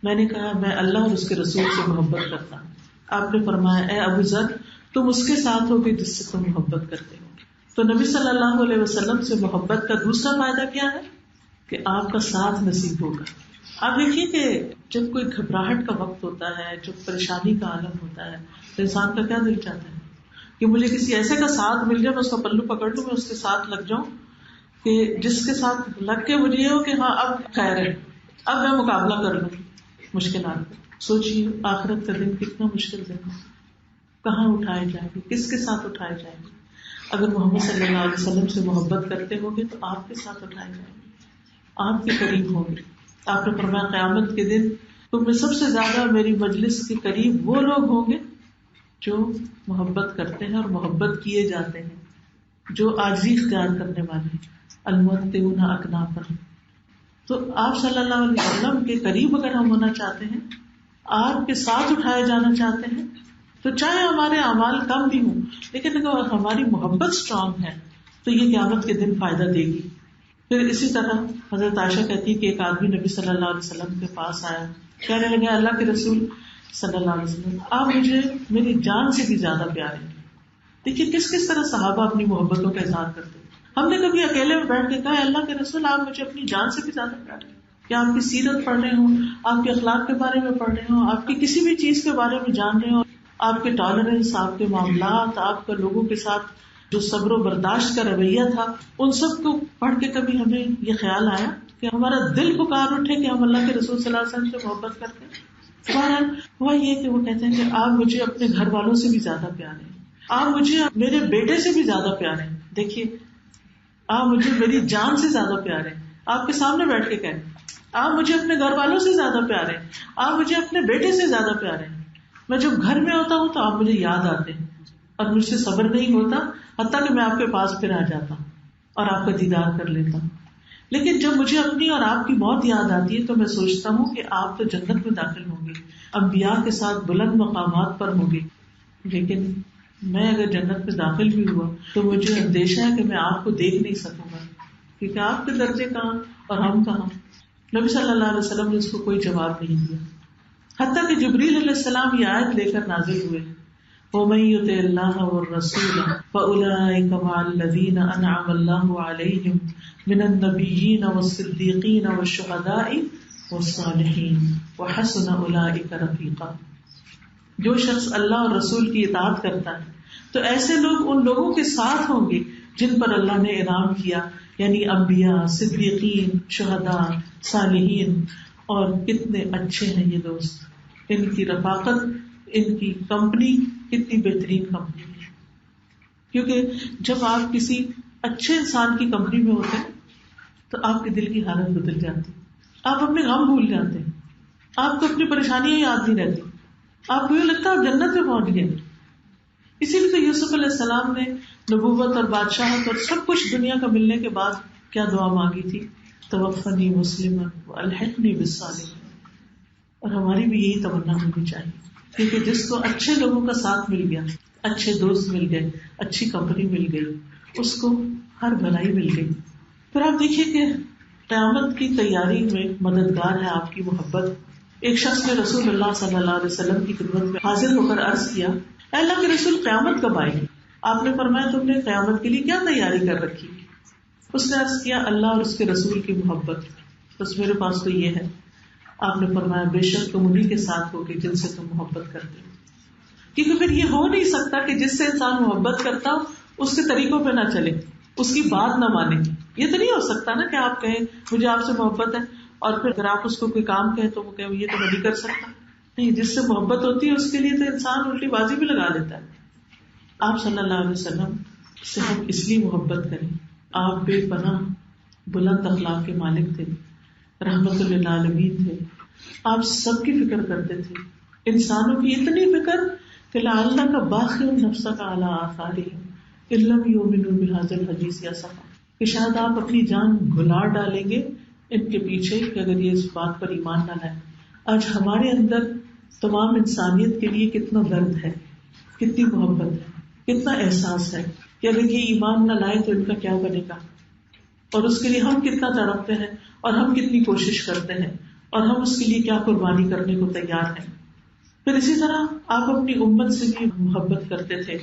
A: میں نے کہا میں اللہ اور اس کے رسول سے محبت کرتا ہوں. آپ نے فرمایا اے ابو ذر تم اس کے ساتھ ہوگے جس سے تم محبت کرتے ہو. تو نبی صلی اللہ علیہ وسلم سے محبت کا دوسرا فائدہ کیا ہے کہ آپ کا ساتھ نصیب ہوگا. آپ دیکھیے کہ جب کوئی گھبراہٹ کا وقت ہوتا ہے، جب پریشانی کا عالم ہوتا ہے تو انسان کا کیا دل چاہتا ہے کہ مجھے کسی ایسے کا ساتھ مل جائے، میں اس کا پلو پکڑ لوں، میں اس کے ساتھ لگ جاؤں کہ جس کے ساتھ لگ کے مجھے یہ ہو کہ ہاں اب خیر ہے، اب میں مقابلہ کر لوں مشکلات. سوچیے آخرت کا دن کتنا مشکل دن ہے، کہاں اٹھائے جائیں گے، کس کے ساتھ اٹھائے جائیں گے. اگر محمد صلی اللہ علیہ وسلم سے محبت کرتے ہوں گے تو آپ کے ساتھ اٹھائے جائیں گے، آپ کے قریب ہوں گے. آپ نے فرمایا قیامت کے دن تم میں سب سے زیادہ میری مجلس کے قریب وہ لوگ ہوں گے جو محبت کرتے ہیں اور محبت کیے جاتے ہیں، جو عاجزی اختیار کرنے والے ہیں، المتقون اکنافا. تو آپ صلی اللہ علیہ وسلم کے قریب اگر ہم ہونا چاہتے ہیں، آپ کے ساتھ اٹھائے جانا چاہتے ہیں، تو چاہے ہمارے اعمال کم بھی ہوں لیکن اگر ہماری محبت اسٹرانگ ہے تو یہ قیامت کے دن فائدہ دے گی. پھر اسی طرح حضرت عائشہ کہتی ہے کہ ایک آدمی نبی صلی اللہ علیہ وسلم کے پاس آیا، کہنے لگا اللہ کے رسول صلی اللہ علیہ وسلم آپ مجھے میری جان سے بھی زیادہ پیارے ہیں. دیکھیے کس کس طرح صحابہ اپنی محبتوں کا اظہار کرتے ہیں. ہم نے کبھی اکیلے میں بیٹھ کے کہا اللہ کے رسول آپ مجھے اپنی جان سے بھی زیادہ پیارے ہیں؟ کیا آپ کی سیرت پڑھ رہے ہوں، آپ کے اخلاق کے بارے میں پڑھ رہے ہوں، آپ کی کسی بھی چیز کے بارے میں جان رہے ہوں، آپ کے ٹالرنس، آپ کے معاملات، آپ کا لوگوں کے ساتھ جو صبر و برداشت کا رویہ تھا، ان سب کو پڑھ کے کبھی ہمیں یہ خیال آیا کہ ہمارا دل پکار اٹھے کہ ہم اللہ کے رسول صلی اللہ علیہ وسلم سے محبت کرتے ہیں؟ بہرحال ہوا یہ کہ وہ کہتے ہیں کہ آپ مجھے اپنے گھر والوں سے بھی زیادہ پیارے ہیں، آپ مجھے میرے بیٹے سے بھی زیادہ پیارے ہیں. دیکھیے آپ مجھے میری جان سے زیادہ پیارے ہیں. آپ کے سامنے بیٹھ کے کہیں آپ مجھے اپنے گھر والوں سے زیادہ پیارے ہیں، آپ مجھے اپنے بیٹے سے زیادہ پیارے ہیں. میں جب گھر میں ہوتا ہوں تو آپ مجھے یاد آتے ہیں اور مجھ سے صبر نہیں ہوتا حتیٰ کہ میں آپ کے پاس پھر آ جاتا ہوں اور آپ کا دیدار کر لیتا ہوں. لیکن جب مجھے اپنی اور آپ کی موت یاد آتی ہے تو میں سوچتا ہوں کہ آپ تو جنت میں داخل ہوں گے، انبیاء کے ساتھ بلند مقامات پر ہوں گے، لیکن میں اگر جنت میں داخل بھی ہوا تو مجھے اندیشہ ہے کہ میں آپ کو دیکھ نہیں سکوں گا، کیونکہ آپ کے درجے کہاں اور ہم کہاں. نبی صلی اللہ علیہ وسلم نے اس کو کوئی جواب نہیں دیا، حتیٰ کہ جبریل علیہ السلام یہ آیت لے کر نازل ہوئے، وَمَن يُطِعِ اللَّهَ وَالرَّسُولَ فَأُولَٰئِكَ مَعَ الَّذِينَ أَنْعَمَ اللَّهُ عَلَيْهِم مِّنَ النَّبِيِّينَ وَالصِّدِّيقِينَ وَالشُّهَدَاءِ وَالصَّالِحِينَ وَحَسُنَ أُولَٰئِكَ رَفِیقًا. جو شخص اللہ اور رسول کی اطاعت کرتا ہے تو ایسے لوگ ان لوگوں کے ساتھ ہوں گے جن پر اللہ نے انعام کیا، یعنی انبیاء، صدیقین، شہداء، صالحین. اور کتنے اچھے ہیں یہ دوست، ان کی رفاقت، ان کی کمپنی کتنی بہترین کمپنی ہے. کیونکہ جب آپ کسی اچھے انسان کی کمپنی میں ہوتے ہیں تو آپ کے دل کی حالت بدل جاتی، آپ اپنے غم بھول جاتے ہیں، آپ کو اپنی پریشانیاں یاد نہیں رہتی، آپ کو یہ لگتا ہے آپ جنت میں پہنچ گئے. اسی لیے تو یوسف علیہ السلام نے نبوت اور بادشاہت اور سب کچھ دنیا کا ملنے کے بعد کیا دعا مانگی تھی؟ توفنی مسلما والحقنی بالصالحین. اور ہماری بھی یہی تمنا ہونی چاہیے، کیونکہ جس کو اچھے لوگوں کا ساتھ مل گیا، اچھے دوست مل گئے، اچھی کمپنی مل گئی، اس کو ہر بھلائی مل گئی. پھر آپ دیکھیے کہ قیامت کی تیاری میں مددگار ہے آپ کی محبت. ایک شخص نے رسول اللہ صلی اللہ علیہ وسلم کی خدمت میں حاضر ہو کر عرض کیا، اے اللہ کے رسول، قیامت کب آئے گی؟ آپ نے فرمایا، تم نے قیامت کے لیے کیا تیاری کر رکھی؟ اس نے عرض کیا، اللہ اور اس کے رسول کی محبت. بس میرے پاس تو یہ ہے. آپ نے فرمایا، بے شک تم انہیں کے ساتھ ہو کہ جن سے تم محبت کرتے ہو. کیونکہ پھر یہ ہو نہیں سکتا کہ جس سے انسان محبت کرتا ہو اس کے طریقوں پہ نہ چلے، اس کی بات نہ مانے. یہ تو نہیں ہو سکتا نا کہ آپ کہیں مجھے آپ سے محبت ہے اور پھر اگر آپ اس کو کوئی کام کہیں تو وہ کہیں یہ تو میں نہیں کر سکتا. نہیں، جس سے محبت ہوتی ہے اس کے لیے تو انسان الٹی بازی بھی لگا لیتا ہے. آپ صلی اللہ علیہ وسلم سے ہم اس لیے محبت کریں. آپ بے پناہ بلند اخلاق کے مالک تھے، رحمت للعالمین تھے. آپ سب کی فکر کرتے تھے، انسانوں کی اتنی فکر کہ لعلک باخع نفسک علی آثارہم ان لم یؤمنوا بہذا الحدیث اسفا، کہ شاید آپ اپنی جان گھلا ڈالیں گے ان کے پیچھے کہ اگر یہ اس بات پر ایمان نہ لائیں. آج ہمارے اندر تمام انسانیت کے لیے کتنا درد ہے، کتنی محبت ہے، کتنا احساس ہے کہ اگر یہ ایمان نہ لائے تو ان کا کیا بنے گا، اور اس کے لیے ہم کتنا تڑپتے ہیں اور ہم کتنی کوشش کرتے ہیں اور ہم اس کے لیے کیا قربانی کرنے کو تیار ہیں. پھر اسی طرح آپ اپنی امت سے بھی محبت کرتے تھے،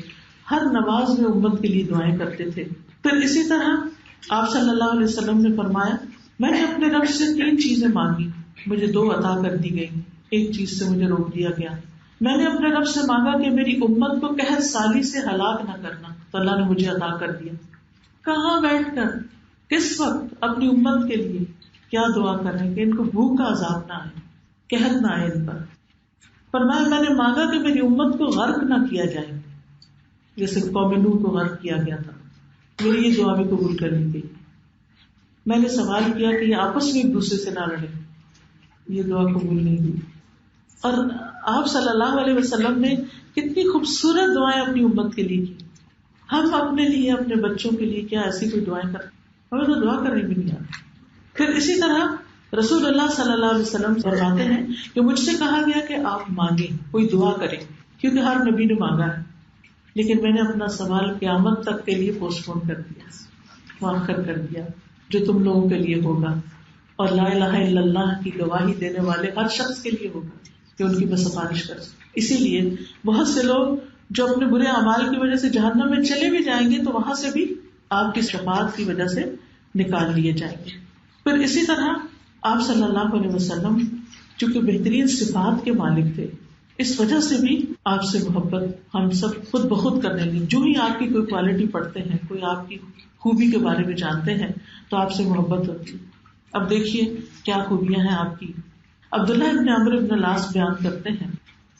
A: ہر نماز میں امت کے لیے دعائیں کرتے تھے. پھر اسی طرح آپ صلی اللہ علیہ وسلم نے فرمایا، میں نے اپنے رب سے 3 چیزیں مانگی، مجھے 2 عطا کر دی گئی، ایک چیز سے مجھے روک دیا گیا. میں نے اپنے رب سے مانگا کہ میری امت کو قحط سالی سے ہلاک نہ کرنا، تو اللہ نے مجھے عطا کر دیا. کہاں بیٹھ کر، کس وقت اپنی امت کے لیے کیا دعا کریں کہ ان کو بھوک کا عذاب نہ آئے، قحط نہ آئے ان پر. فرمایا، میں نے مانگا کہ میری امت کو غرق نہ کیا جائے جیسے قوم نوح کو غرق کیا گیا تھا. میری یہ دعا بھی قبول کر لی گئی. میں نے سوال کیا کہ یہ آپس میں ایک دوسرے سے نہ لڑے، یہ دعا قبول نہیں ہوئی. اور آپ صلی اللہ علیہ وسلم نے کتنی خوبصورت دعائیں اپنی امت کے لیے کی. ہم اپنے لیے، اپنے بچوں کے لیے کیا ایسی کوئی دعائیں کرتے؟ ہمیں تو دعا کرنے بھی نہیں آتی. پھر اسی طرح رسول اللہ صلی اللہ علیہ وسلم فرماتے ہیں کہ مجھ سے کہا گیا کہ آپ مانگیں، کوئی دعا کریں، کیونکہ ہر نبی نے مانگا ہے، لیکن میں نے اپنا سوال قیامت تک کے لیے پوسٹ پون کر دیا، مؤخر کر دیا، جو تم لوگوں کے لیے ہوگا اور لا الہ الا اللہ کی گواہی دینے والے ہر شخص کے لیے ہوگا کہ ان کی میں سفارش کر سکوں. اسی لیے بہت سے لوگ جو اپنے برے اعمال کی وجہ سے جہنم میں چلے بھی جائیں گے تو وہاں سے بھی آپ کی شفاعت کی وجہ سے نکال لیے جائیں گے. پھر اسی طرح آپ صلی اللہ علیہ وسلم چونکہ بہترین صفات کے مالک تھے، اس وجہ سے بھی آپ سے محبت ہم سب خود بخود کرنے لگے. جو ہی آپ کی کوئی کوالٹی پڑھتے ہیں، کوئی آپ کی خوبی کے بارے میں جانتے ہیں تو آپ سے محبت ہوتی ہے. اب دیکھیے کیا خوبیاں ہیں آپ کی. عبداللہ ابن عمرو ابن العاص بیان کرتے ہیں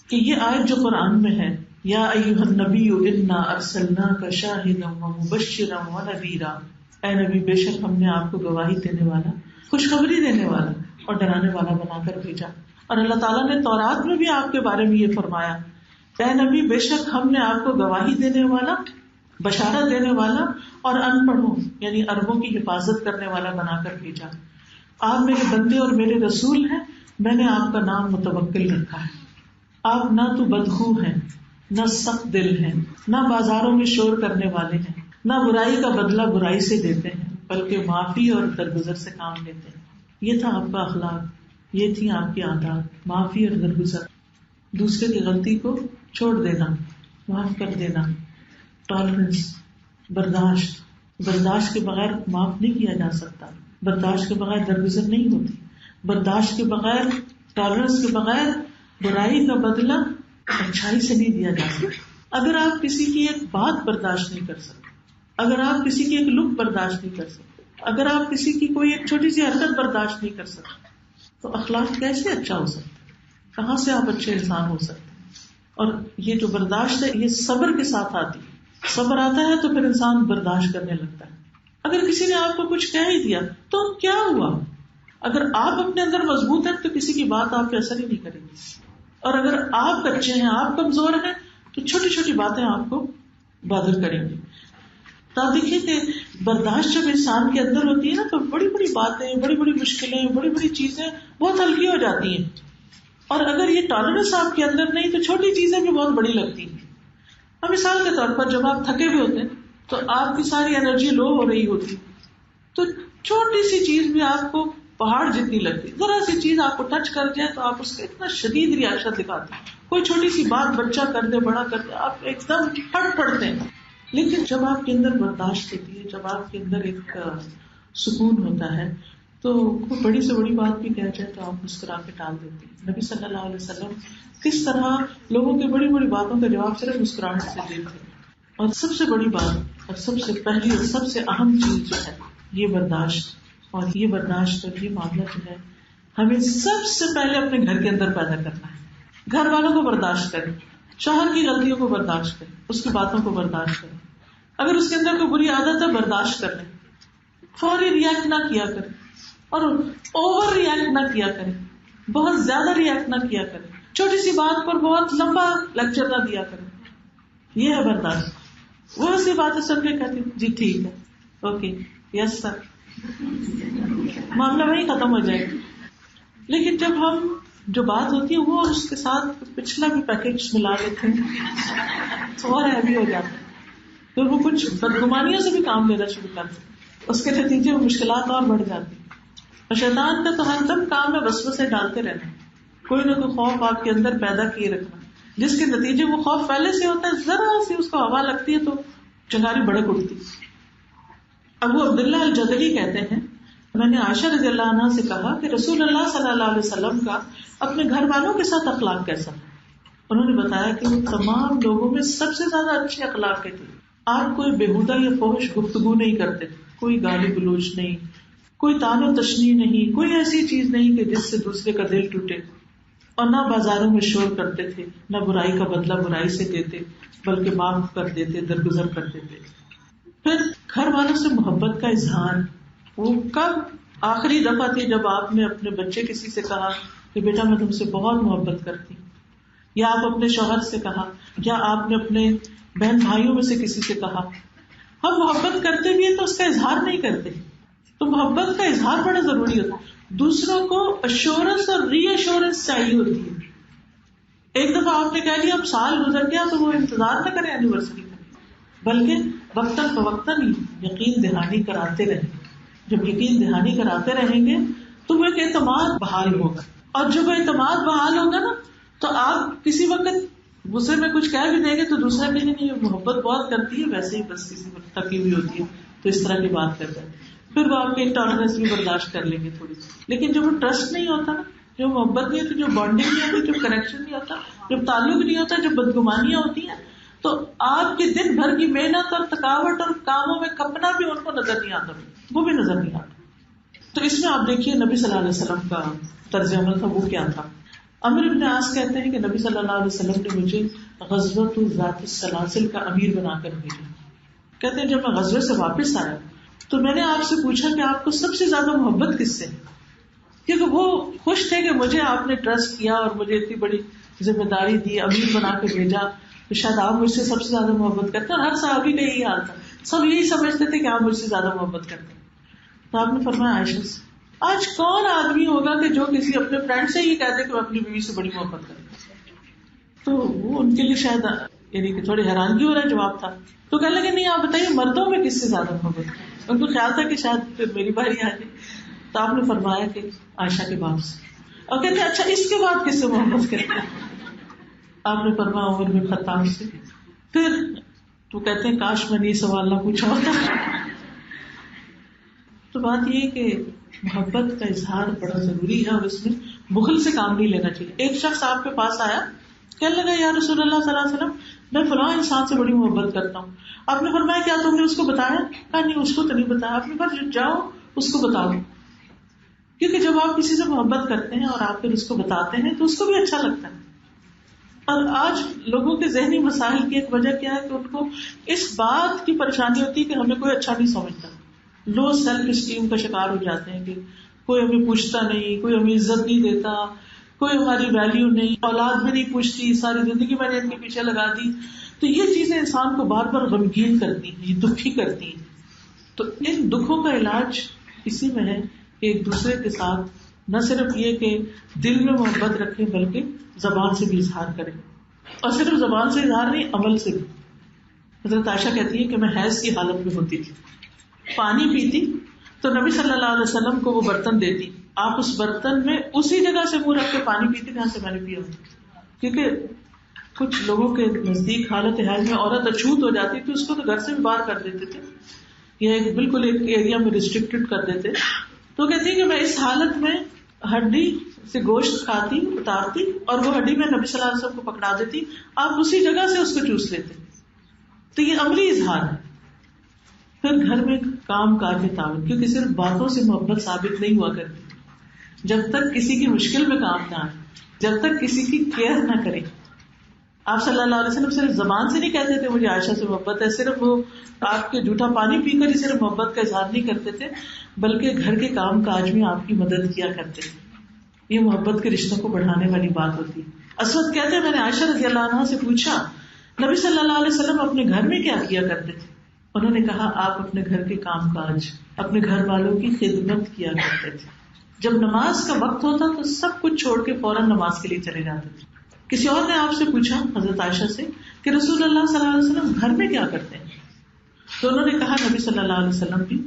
A: کہ یہ آیت جو قرآن میں ہے، یا ایھا النبی انا ارسلناک شاہدا ومبشرا ونذیرا، اے نبی بے شک ہم نے آپ کو گواہی دینے والا، خوشخبری دینے والا اور ڈرانے والا بنا کر بھیجا. اور اللہ تعالیٰ نے تورات میں بھی آپ کے بارے میں یہ فرمایا، اے نبی بے شک ہم نے آپ کو گواہی دینے والا، بشارت دینے والا اور ان پڑھوں یعنی عربوں کی حفاظت کرنے والا بنا کر بھیجا. آپ میرے بندے اور میرے رسول ہیں، میں نے آپ کا نام متوکل رکھا ہے. آپ نہ تو بدخو ہیں، نہ سخت دل ہیں، نہ بازاروں میں شور کرنے والے ہیں، نہ برائی کا بدلہ برائی سے دیتے ہیں بلکہ معافی اور درگزر سے کام لیتے ہیں. یہ تھا آپ کا اخلاق، یہ تھی آپ کی عادات، معافی اور درگزر، دوسرے کی غلطی کو چھوڑ دینا، معاف کر دینا، ٹالرنس، برداشت. برداشت کے بغیر معاف نہیں کیا جا سکتا، برداشت کے بغیر درگزر نہیں ہوتی، برداشت کے بغیر، ٹالرنس کے بغیر برائی کا بدلہ اچھائی سے نہیں دیا جا سکتا. اگر آپ کسی کی ایک بات برداشت نہیں کر سکتے، اگر آپ کسی کی ایک لک برداشت نہیں کر سکتے، اگر آپ کسی کی کوئی ایک چھوٹی سی حرکت برداشت نہیں کر سکتے، تو اخلاق کیسے اچھا ہو سکتا ہے؟ کہاں سے آپ اچھے انسان ہو سکتے ہیں؟ اور یہ جو برداشت ہے یہ صبر کے ساتھ آتی ہے. صبر آتا ہے تو پھر انسان برداشت کرنے لگتا ہے. اگر کسی نے آپ کو کچھ کہہ ہی دیا تو کیا ہوا؟ اگر آپ اپنے اندر مضبوط ہیں تو کسی کی بات آپ پہ اثر ہی نہیں کرے گی، اور اگر آپ کچے ہیں، آپ کمزور ہیں، تو چھوٹی چھوٹی باتیں آپ کو بادر کریں گی. تو آپ دیکھیے کہ برداشت جب انسان کے اندر ہوتی ہے نا تو بڑی بڑی باتیں، بڑی بڑی مشکلیں، بڑی بڑی چیزیں بہت ہلکی ہو جاتی ہیں. اور اگر یہ ٹالرنس آپ کے اندر نہیں تو چھوٹی چیزیں بھی بہت بڑی لگتی ہیں. اب مثال کے طور پر جب آپ تھکے ہوئے ہوتے ہیں تو آپ کی ساری انرجی لو ہو رہی ہوتی، تو چھوٹی سی چیز بھی آپ کو پہاڑ جتنی لگتی، ذرا سی چیز آپ کو ٹچ کر جائے تو آپ اس کا اتنا شدید ریاکشن دکھاتے ہیں. کوئی چھوٹی سی بات بچہ کر دے، بڑا کر دے، آپ ایک دم پھٹ پڑتے ہیں. لیکن جب آپ کے اندر برداشت ہوتی ہے، جب آپ کے اندر ایک سکون ہوتا ہے، تو کوئی بڑی سے بڑی بات بھی کہہ جائے تو آپ مسکرا کے ٹال دیتے ہیں. نبی صلی اللہ علیہ وسلم کس طرح لوگوں کی بڑی بڑی باتوں کا جواب صرف مسکراہٹ سے دیتے. اور سب سے بڑی بات اور سب سے پہلی اور سب سے اہم چیز جو ہے یہ برداشت. اور یہ برداشت اور یہ معاملہ جو ہے ہمیں سب سے پہلے اپنے گھر کے اندر پیدا کرنا ہے. گھر والوں کو برداشت کریں، شوہر کی غلطیوں کو برداشت کریں، اس کی باتوں کو برداشت کریں. اگر اس کے اندر کوئی بری عادت ہے برداشت کر لیں، فوری ریئیکٹ نہ کیا کریں، اور اوور ریئیکٹ نہ کیا کریں، بہت زیادہ ریئیکٹ نہ کیا کریں، چھوٹی سی بات پر بہت لمبا لیکچر نہ دیا کریں. یہ ہے برداشت. وہ سی باتیں سن کے کہتی جی ٹھیک ہے، اوکے، یس سر، معاملہ وہیں ختم ہو جائے گا. لیکن جب ہم جو بات ہوتی ہے وہ اس کے ساتھ پچھلا بھی پیکج ملا لیتے ہیں تو اور ہیوی ہو جاتا ہے. پھر وہ کچھ بدگمانیوں سے بھی کام لینا شروع کرتے ہیں، اس کے نتیجے میں مشکلات اور بڑھ جاتی ہیں. اور شیطان کا تو ہر دم کام میں وسوسے ڈالتے رہنا، کوئی نہ کوئی خوف آپ کے اندر پیدا کیے رکھنا، جس کے نتیجے وہ خوف پہلے سے ہوتا ہے، ذرا سی اس کو ہوا لگتی ہے تو چنگاری بڑک اٹھتی. ابو عبداللہ الجدلی کہتے ہیں میں نے عائشہ رضی اللہ عنہا سے کہا کہ رسول اللہ صلی اللہ علیہ وسلم کا اپنے گھر والوں کے ساتھ اخلاق کیسا تھا. انہوں نے بتایا کہ وہ تمام لوگوں میں سب سے زیادہ اچھے اخلاق کے تھے. آپ کوئی بےہودہ یا فحش گفتگو نہیں کرتے، کوئی گالی گلوچ نہیں، کوئی تان و تشنیع نہیں، کوئی ایسی چیز نہیں کہ جس سے دوسرے کا دل ٹوٹے. اور نہ بازاروں میں شور کرتے تھے، نہ برائی کا بدلہ برائی سے دیتے بلکہ معاف کر دیتے، درگزر کر دیتے. پھر گھر والوں سے محبت کا اظہار، وہ کب آخری دفعہ تھی جب آپ نے اپنے بچے کسی سے کہا کہ بیٹا میں تم سے بہت محبت کرتی ہوں، یا آپ اپنے شوہر سے کہا، یا آپ نے اپنے بہن بھائیوں میں سے کسی سے کہا. ہم محبت کرتے بھی ہیں تو اس کا اظہار نہیں کرتے. تو محبت کا اظہار بڑا ضروری ہوتا ہے. دوسروں کو ایشورنس اور ری ایشورنس چاہیے ہوتی ہے. ایک دفعہ آپ نے کہہ لیا اب سال گزر گیا تو وہ انتظار نہ کرے اینیورسری کا، بلکہ وقتاً فوقتاً یقین دہانی کراتے رہیں. جب یقین دہانی کراتے رہیں گے تو وہ ایک اعتماد بحال ہوگا، اور جب اعتماد بحال ہوگا نا تو آپ کسی وقت غصے میں کچھ کہہ بھی دیں گے تو دوسرا کہیں نہیں محبت بہت کرتی ہے، ویسے ہی بس کسی وقت تھکی ہوئی ہوتی ہے تو اس طرح کی بات کرتا ہے. پھر وہ آپ کی انٹالرنس بھی برداشت کر لیں گے تھوڑی سی. لیکن جب وہ ٹرسٹ نہیں ہوتا نا، جو محبت نہیں ہوتی، جو بانڈنگ نہیں ہوتی، جو کنیکشن نہیں ہوتا، جب تعلق نہیں ہوتا، جب بدگمانیاں ہوتی ہیں، تو آپ کے دن بھر کی محنت اور تھکاوٹ اور کاموں میں کھپنا بھی ان کو نظر نہیں آتا، وہ بھی نظر نہیں آتا. تو اس میں آپ دیکھیے نبی صلی اللہ علیہ وسلم کا طرز عمل تھا، وہ کیا تھا. عمرو بن عاص کہتے ہیں کہ نبی صلی اللہ علیہ وسلم نے مجھے غزوۃ ذات السلاسل کا امیر بنا کر بھیجا. کہتے ہیں جب میں غزوے سے واپس آیا تو میں نے آپ سے پوچھا کہ آپ کو سب سے زیادہ محبت کس سے؟ کیونکہ وہ خوش تھے کہ مجھے آپ نے ٹرسٹ کیا اور مجھے اتنی بڑی ذمہ داری دی، امیر بنا کے بھیجا، تو شاید آپ مجھ سے سب سے زیادہ محبت کرتے ہیں. اور ہر صحابی کا یہی حال تھا، سب یہی سمجھتے تھے کہ آپ مجھ سے زیادہ محبت کرتے ہیں. تو آپ نے فرمایا عائشہ سے. آج کون آدمی ہوگا کہ جو کسی اپنے فرینڈ سے یہ کہتے کہ میں اپنی بیوی سے بڑی محبت کرتا ہوں؟ تو وہ ان کے لیے شاید یعنی کہ تھوڑی حیرانگی ہو رہا جواب تھا. تو کہنے لگے نہیں آپ بتائیے مردوں میں کس سے زیادہ محبت ہے. ان کو خیال تھا کہ شاید پھر میری باری آ جائے. تو آپ نے فرمایا کہ عائشہ کے باپ سے. اور کہتے ہیں اچھا اس کے بعد کس سے محبت کرتے ہیں؟ آپ نے فرمایا عمر بن خطاب سے. پھر تو کہتے ہیں کاش میں نے یہ سوال نہ پوچھا ہوتا. تو بات یہ کہ محبت کا اظہار بڑا ضروری ہے اور اس میں بخل سے کام نہیں لینا چاہیے. ایک شخص آپ کے پاس آیا کہنے لگا یا رسول اللہ صلی اللہ علیہ وسلم میں فلاں انسان سے بڑی محبت کرتا ہوں. آپ نے فرمایا کیا تم نے اس کو بتایا؟ کہا نہیں اس کو تو نہیں بتایا. آپ نے کہا جاؤ اس کو بتاؤ. کیونکہ جب آپ کسی سے محبت کرتے ہیں اور آپ پھر اس کو بتاتے ہیں تو اس کو بھی اچھا لگتا ہے. اور آج لوگوں کے ذہنی مسائل کی ایک وجہ کیا ہے کہ ان کو اس بات کی پریشانی ہوتی ہے کہ ہمیں کوئی اچھا نہیں سمجھتا. لو سیلف اسٹیم کا شکار ہو جاتے ہیں کہ کوئی ہمیں پوچھتا نہیں, کوئی ہمیں عزت نہیں دیتا, کوئی ہماری ویلیو نہیں, اولاد بھی نہیں پوچھتی, ساری زندگی میں نے ان کے پیچھے لگا دی. تو یہ چیزیں انسان کو بار بار غمگین کرتی ہیں, یہ دکھی کرتی ہیں. تو ان دکھوں کا علاج اسی میں ہے کہ ایک دوسرے کے ساتھ نہ صرف یہ کہ دل میں محبت رکھیں بلکہ زبان سے بھی اظہار کریں. اور صرف زبان سے اظہار نہیں, عمل سے بھی. حضرت عائشہ کہتی ہے کہ میں حیض کی حالت میں ہوتی تھی, پانی پیتی تو نبی صلی اللہ علیہ وسلم کو وہ برتن دیتی, آپ اس برتن میں اسی جگہ سے منہ رکھ کے پانی پیتے جہاں سے میں نے پیا. کیونکہ کچھ لوگوں کے نزدیک حالت حیض میں عورت اچھوت ہو جاتی تو اس کو تو گھر سے بھی باہر کر دیتے تھے یا بالکل ایک ایریا میں ریسٹرکٹڈ کر دیتے. تو کہتی ہے کہ میں اس حالت میں ہڈی سے گوشت کھاتی, اتارتی اور وہ ہڈی میں نبی صلی اللہ علیہ وسلم کو پکڑا دیتی, آپ اسی جگہ سے اس کو چوس لیتے. تو یہ عملی اظہار ہے. پھر گھر میں کام کاج کے تعلق, کیونکہ صرف باتوں سے محبت ثابت نہیں ہوا کرتی. جب تک کسی کی مشکل میں کام نہ آئے, جب تک کسی کی کیئر نہ کرے. آپ صلی اللہ علیہ وسلم صرف زبان سے نہیں کہتے تھے مجھے عائشہ سے محبت ہے, صرف وہ آپ کے جھوٹا پانی پی کر ہی صرف محبت کا اظہار نہیں کرتے تھے, بلکہ گھر کے کام کاج میں آپ کی مدد کیا کرتے تھے. یہ محبت کے رشتوں کو بڑھانے والی بات ہوتی ہے. اسود کہتے ہیں میں نے عائشہ رضی اللہ عنہا سے پوچھا نبی صلی اللہ علیہ وسلم اپنے گھر میں کیا کیا کرتے تھے؟ انہوں نے کہا آپ اپنے گھر کے کام کاج, اپنے گھر والوں کی خدمت کیا کرتے تھے. جب نماز کا وقت ہوتا تو سب کچھ چھوڑ کے فوراً نماز کے لیے چلے جاتے تھے. کسی اور نے آپ سے پوچھا حضرت عائشہ سے کہ رسول اللہ صلی اللہ علیہ وسلم گھر میں کیا کرتے ہیں؟ تو انہوں نے کہا نبی صلی اللہ علیہ وسلم بھی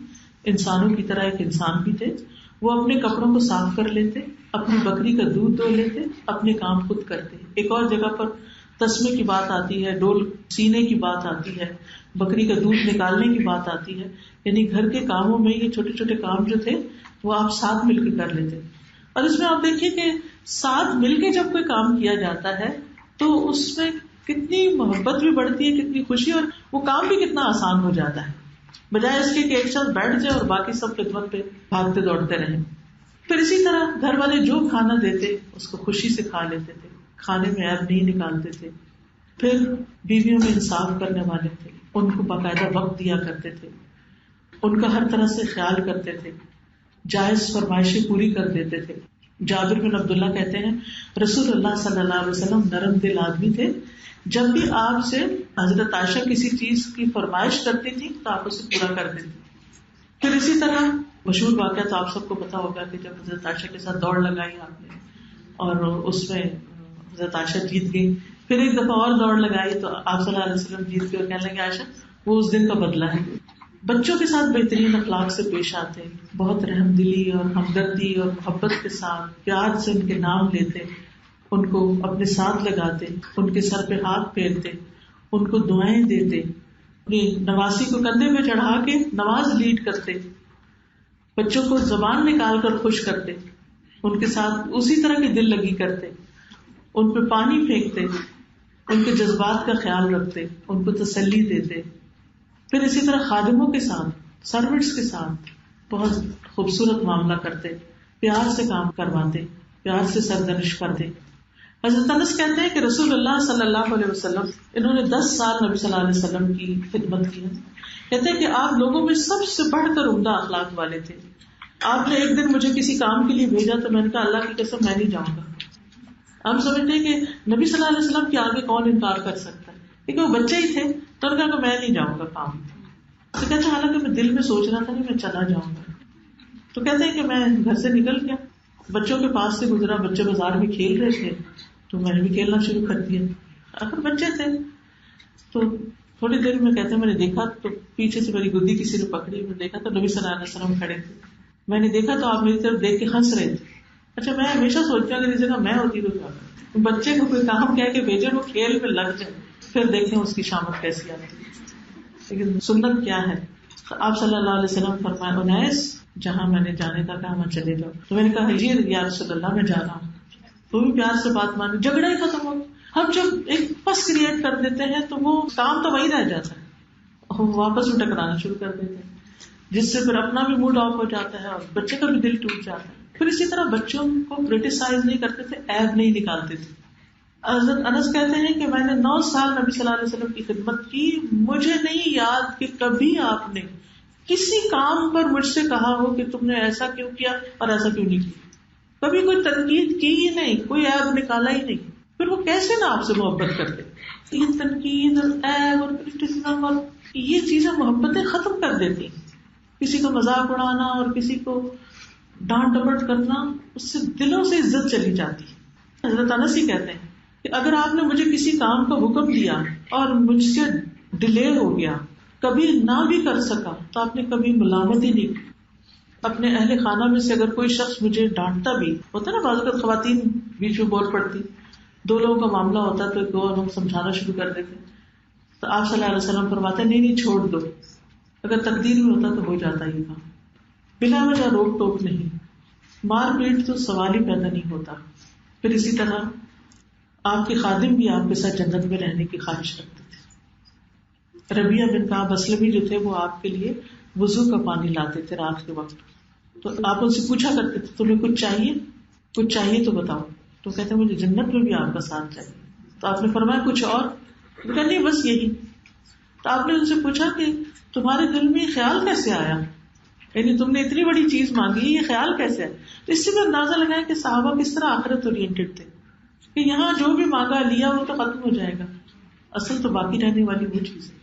A: انسانوں کی طرح ایک انسان بھی تھے. وہ اپنے کپڑوں کو صاف کر لیتے, اپنی بکری کا دودھ دو لیتے, اپنے کام خود کرتے. ایک اور جگہ پر تسمے کی بات آتی ہے, ڈول سینے کی بات آتی ہے, بکری کا دودھ نکالنے کی بات آتی ہے. یعنی گھر کے کاموں میں یہ چھوٹے چھوٹے کام جو تھے وہ آپ ساتھ مل کے کر لیتے. اور اس میں آپ دیکھیے کہ ساتھ مل کے جب کوئی کام کیا جاتا ہے تو اس میں کتنی محبت بھی بڑھتی ہے, کتنی خوشی, اور وہ کام بھی کتنا آسان ہو جاتا ہے, بجائے اس کے کہ ایک شخص بیٹھ جائے اور باقی سب خدمت پہ بھاگتے دوڑتے رہیں. پھر اسی طرح گھر والے جو کھانا دیتے اس کو خوشی سے کھا لیتے تھے, کھانے میں عیب نہیں نکالتے تھے. پھر بیویوں میں انصاف کرنے والے تھے, ان کو باقاعدہ وقت دیا کرتے تھے, ان کا ہر طرح سے خیال کرتے تھے, جائز فرمائشیں پوری کر دیتے تھے. جابر بن عبداللہ کہتے ہیں رسول اللہ صلی اللہ علیہ وسلم نرم دل آدمی تھے. جب بھی آپ سے حضرت عائشہ کسی چیز کی فرمائش کرتی تھی تو آپ اسے پورا کر دیتی. پھر اسی طرح مشہور واقعہ تو آپ سب کو پتا ہوگا کہ جب حضرت عائشہ کے ساتھ دوڑ لگائی آپ نے اور اس میں حضرت عائشہ جیت گئی, پھر ایک دفعہ اور دوڑ لگائی تو آپ صلی اللہ علیہ وسلم جیت گئے اور کہنے لگے عائشہ وہ اس دن کا بدلہ ہے. بچوں کے ساتھ بہترین اخلاق سے پیش آتے, بہت رحم دلی اور ہمدردی اور محبت کے ساتھ پیار سے ان کے نام لیتے, ان کو اپنے ساتھ لگاتے, ان کے سر پہ ہاتھ پھیرتے, ان کو دعائیں دیتے, اپنی نواسی کو کندھے پہ چڑھا کے نماز لیڈ کرتے, بچوں کو زبان نکال کر خوش کرتے, ان کے ساتھ اسی طرح کی دل لگی کرتے, ان پہ پانی پھینکتے, ان کے جذبات کا خیال رکھتے, ان کو تسلی دیتے. پھر اسی طرح خادموں کے ساتھ, سروٹس کے ساتھ بہت خوبصورت معاملہ کرتے, پیار سے کام کرواتے, پیار سے سرزنش کرتے. حضرت انس کہتے ہیں کہ رسول اللہ صلی اللہ علیہ وسلم انہوں نے 10 سال نبی صلی اللہ علیہ وسلم کی خدمت کی. کہتے ہیں کہ آپ لوگوں میں سب سے بڑھ کر عمدہ اخلاق والے تھے. آپ نے ایک دن مجھے کسی کام کے لیے بھیجا تو میں نے کہا اللہ کی قسم میں نہیں جاؤں گا. ہم سمجھتے ہیں کہ نبی صلی اللہ علیہ وسلم کے آگے کون انکار کر سکتا ہے, کیونکہ وہ بچے ہی تھے تو انہوں نے کہا کہ میں نہیں جاؤں گا کام. تو کہتے ہیں حالانکہ میں دل میں سوچ رہا تھا کہ میں چلا جاؤں گا. تو کہتے ہیں کہ میں گھر سے نکل گیا, بچوں کے پاس سے گزرا, بچے بازار میں کھیل رہے تھے تو میں نے بھی کھیلنا شروع کر دیا. آخر بچے تھے. تو تھوڑی دیر میں کہتے ہیں میں نے دیکھا تو پیچھے سے میری گدی کسی نے پکڑی, میں دیکھا تو نبی صلی اللہ علیہ وسلم کھڑے تھے, میں نے دیکھا تو آپ میری طرف دیکھ کے ہنس رہے تھے. اچھا میں ہمیشہ سوچتی ہوں اگر اس جگہ میں ہوتی تو کیا کرتی, بچے کو کوئی کام کہہ کے بھیجے وہ کھیل میں لگ جائے, پھر دیکھیں اس کی شامت کیسی آتی ہے. لیکن سنت کیا ہے, آپ صلی اللہ علیہ وسلم فرمائے انیس جہاں میں نے جانے کا کہا وہاں چلے جاؤ. تو میں نے کہا جی یا رسول اللہ میں جا رہا ہوں. تو بھی پیار سے بات مانی, جھگڑا ہی ختم ہو. ہم جب ایک پس کریٹ کر دیتے ہیں تو وہ کام تو وہی رہ جاتا ہے, ہم واپس میں ٹکرانا شروع کر دیتے ہیں, جس سے پھر اپنا بھی موڈ آف ہو جاتا ہے اور بچے کا بھی دل ٹوٹ جاتا ہے. پھر اسی طرح بچوں کو کرٹیسائز نہیں کرتے تھے, عیب نہیں نکالتے تھے. حضرت انس کہتے ہیں کہ میں نے 9 سال نبی صلی اللہ علیہ وسلم کی خدمت کی, مجھے نہیں یاد کہ کبھی آپ نے کسی کام پر مجھ سے کہا ہو کہ تم نے ایسا کیوں کیا اور ایسا کیوں نہیں کیا. کبھی کوئی تنقید کی ہی نہیں, کوئی عیب نکالا ہی نہیں. پھر وہ کیسے نہ آپ سے محبت کرتے. یہ تنقید اور عیب اور کرٹیسزم اور یہ چیزیں محبتیں ختم کر دیتی. کسی کو مذاق اڑانا اور کسی کو ڈانٹ ڈپٹ کرنا, اس سے دلوں سے عزت چلی جاتی. حضرت انس ہی کہتے ہیں کہ اگر آپ نے مجھے کسی کام کا حکم دیا اور مجھ سے ڈیلے ہو گیا, کبھی نہ بھی کر سکا, تو آپ نے کبھی ملامت ہی نہیں کی. اپنے اہل خانہ میں سے اگر کوئی شخص مجھے ڈانٹتا بھی ہوتا نا, بعض اوقات خواتین بیچ میں بول پڑتی, 2 لوگوں کا معاملہ ہوتا تو 2 لوگ سمجھانا شروع کر دیتے, تو آپ صلی اللہ علیہ وسلم فرماتے نہیں چھوڑ دو, اگر تقدیر میں ہوتا تو ہو جاتا ہی تھا. بلا وجہ روک ٹوک نہیں, مار پیٹ تو سوال ہی پیدا نہیں ہوتا. پھر اسی طرح آپ کے خادم بھی آپ کے ساتھ جنت میں رہنے کی خواہش رکھتے تھے. ربیہ بن کعب اسلمی جو تھے وہ آپ کے لیے وضو کا پانی لاتے تھے رات کے وقت. تو آپ ان سے پوچھا کرتے تھے تمہیں کچھ چاہیے تو بتاؤ. تو کہتے مجھے جنت میں بھی آپ کا ساتھ چاہیے. تو آپ نے فرمایا کچھ اور؟ کہا نہیں بس یہی. تو آپ نے ان سے پوچھا کہ تمہارے دل میں یہ خیال کیسے آیا, یعنی تم نے اتنی بڑی چیز مانگی, یہ خیال کیسے ہے؟ تو اس سے بھی اندازہ لگایا کہ صحابہ کس طرح آخرت اورینٹڈ تھے, کہ یہاں جو بھی مانگا لیا وہ تو ختم ہو جائے گا, اصل تو باقی رہنے والی وہ چیز ہے.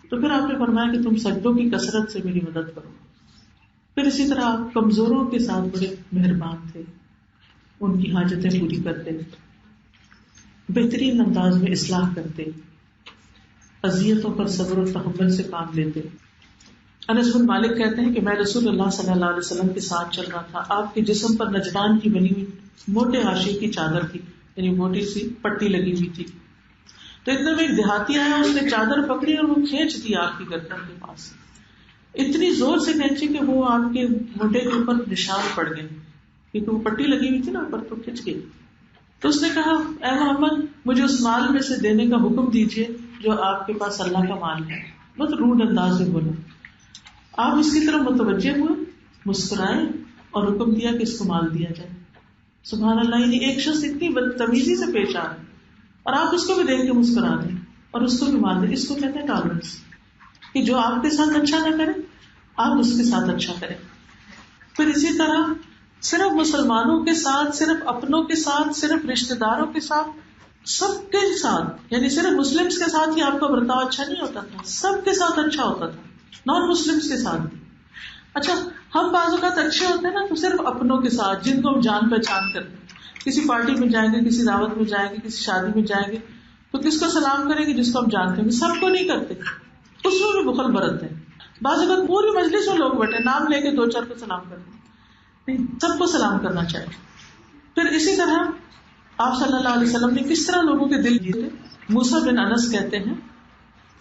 A: تو پھر آپ نے فرمایا کہ تم سجدوں کی کثرت سے میری مدد کرو. پھر اسی طرح آپ کمزوروں کے ساتھ بڑے مہربان تھے, ان کی حاجتیں پوری کرتے, بہترین انداز میں اصلاح کرتے, اذیتوں پر صبر و تحمل سے کام لیتے. انس بن مالک کہتے ہیں کہ میں رسول اللہ صلی اللہ علیہ وسلم کے ساتھ چل رہا تھا. آپ کے جسم پر نجران کی بنی ہوئی موٹے حاشیے کی چادر تھی, یعنی موٹی سی پٹی لگی ہوئی تھی. تو اتنے میں ایک دیہاتی آیا, اس نے چادر پکڑی اور وہ کھینچ دی آپ کی گردن کے پاس. اتنی زور سے کھینچی کہ وہ آپ کے موٹے کے اوپر نشان پڑ گئے, کیونکہ وہ پٹی لگی ہوئی تھی نا اوپر, تو کھینچ گئی. تو اس نے کہا اے محمد مجھے اس مال میں سے دینے کا حکم دیجیے جو آپ کے پاس اللہ کا مال ہے. بہت روڈ انداز میں بولا. آپ اس کی طرف متوجہ ہوئے, مسکرائے اور حکم دیا کہ اس کو مال دیا جائے. سبحان اللہ, یعنی ایک شخص اتنی بدتمیزی سے پیش آ رہا اور آپ اس کو بھی دیکھ کے مسکرا دیں اور اس کو بھی مال دیں. اس کو کہتے ہیں ٹالرنس, کہ جو آپ کے ساتھ اچھا نہ کرے آپ اس کے ساتھ اچھا کریں. پھر اسی طرح صرف مسلمانوں کے ساتھ, صرف اپنوں کے ساتھ, صرف رشتہ داروں کے ساتھ, سب کے ساتھ, یعنی صرف مسلمس کے ساتھ ہی آپ کا برتاؤ اچھا نہیں ہوتا تھا, سب کے ساتھ اچھا ہوتا تھا, نان مسلمس کے ساتھ بھی. اچھا ہم بعض اوقات اچھے ہوتے ہیں نا, تو صرف اپنوں کے ساتھ جن کو ہم جان پہچان کرتے ہیں, کسی پارٹی میں جائیں گے, کسی دعوت میں جائیں گے, کسی شادی میں جائیں گے, تو کس کو سلام کریں گے؟ جس کو ہم جانتے ہیں. سب کو نہیں کرتے, اس میں بھی بخل برتتے ہیں. بعض اوقات پوری مجلس میں لوگ بیٹھے, نام لے کے 2-4 کو سلام کرتے, نہیں, سب کو سلام کرنا چاہیے. پھر اسی طرح آپ صلی اللہ علیہ وسلم نے کس طرح لوگوں کے دل جیتے. موسیٰ بن انس کہتے ہیں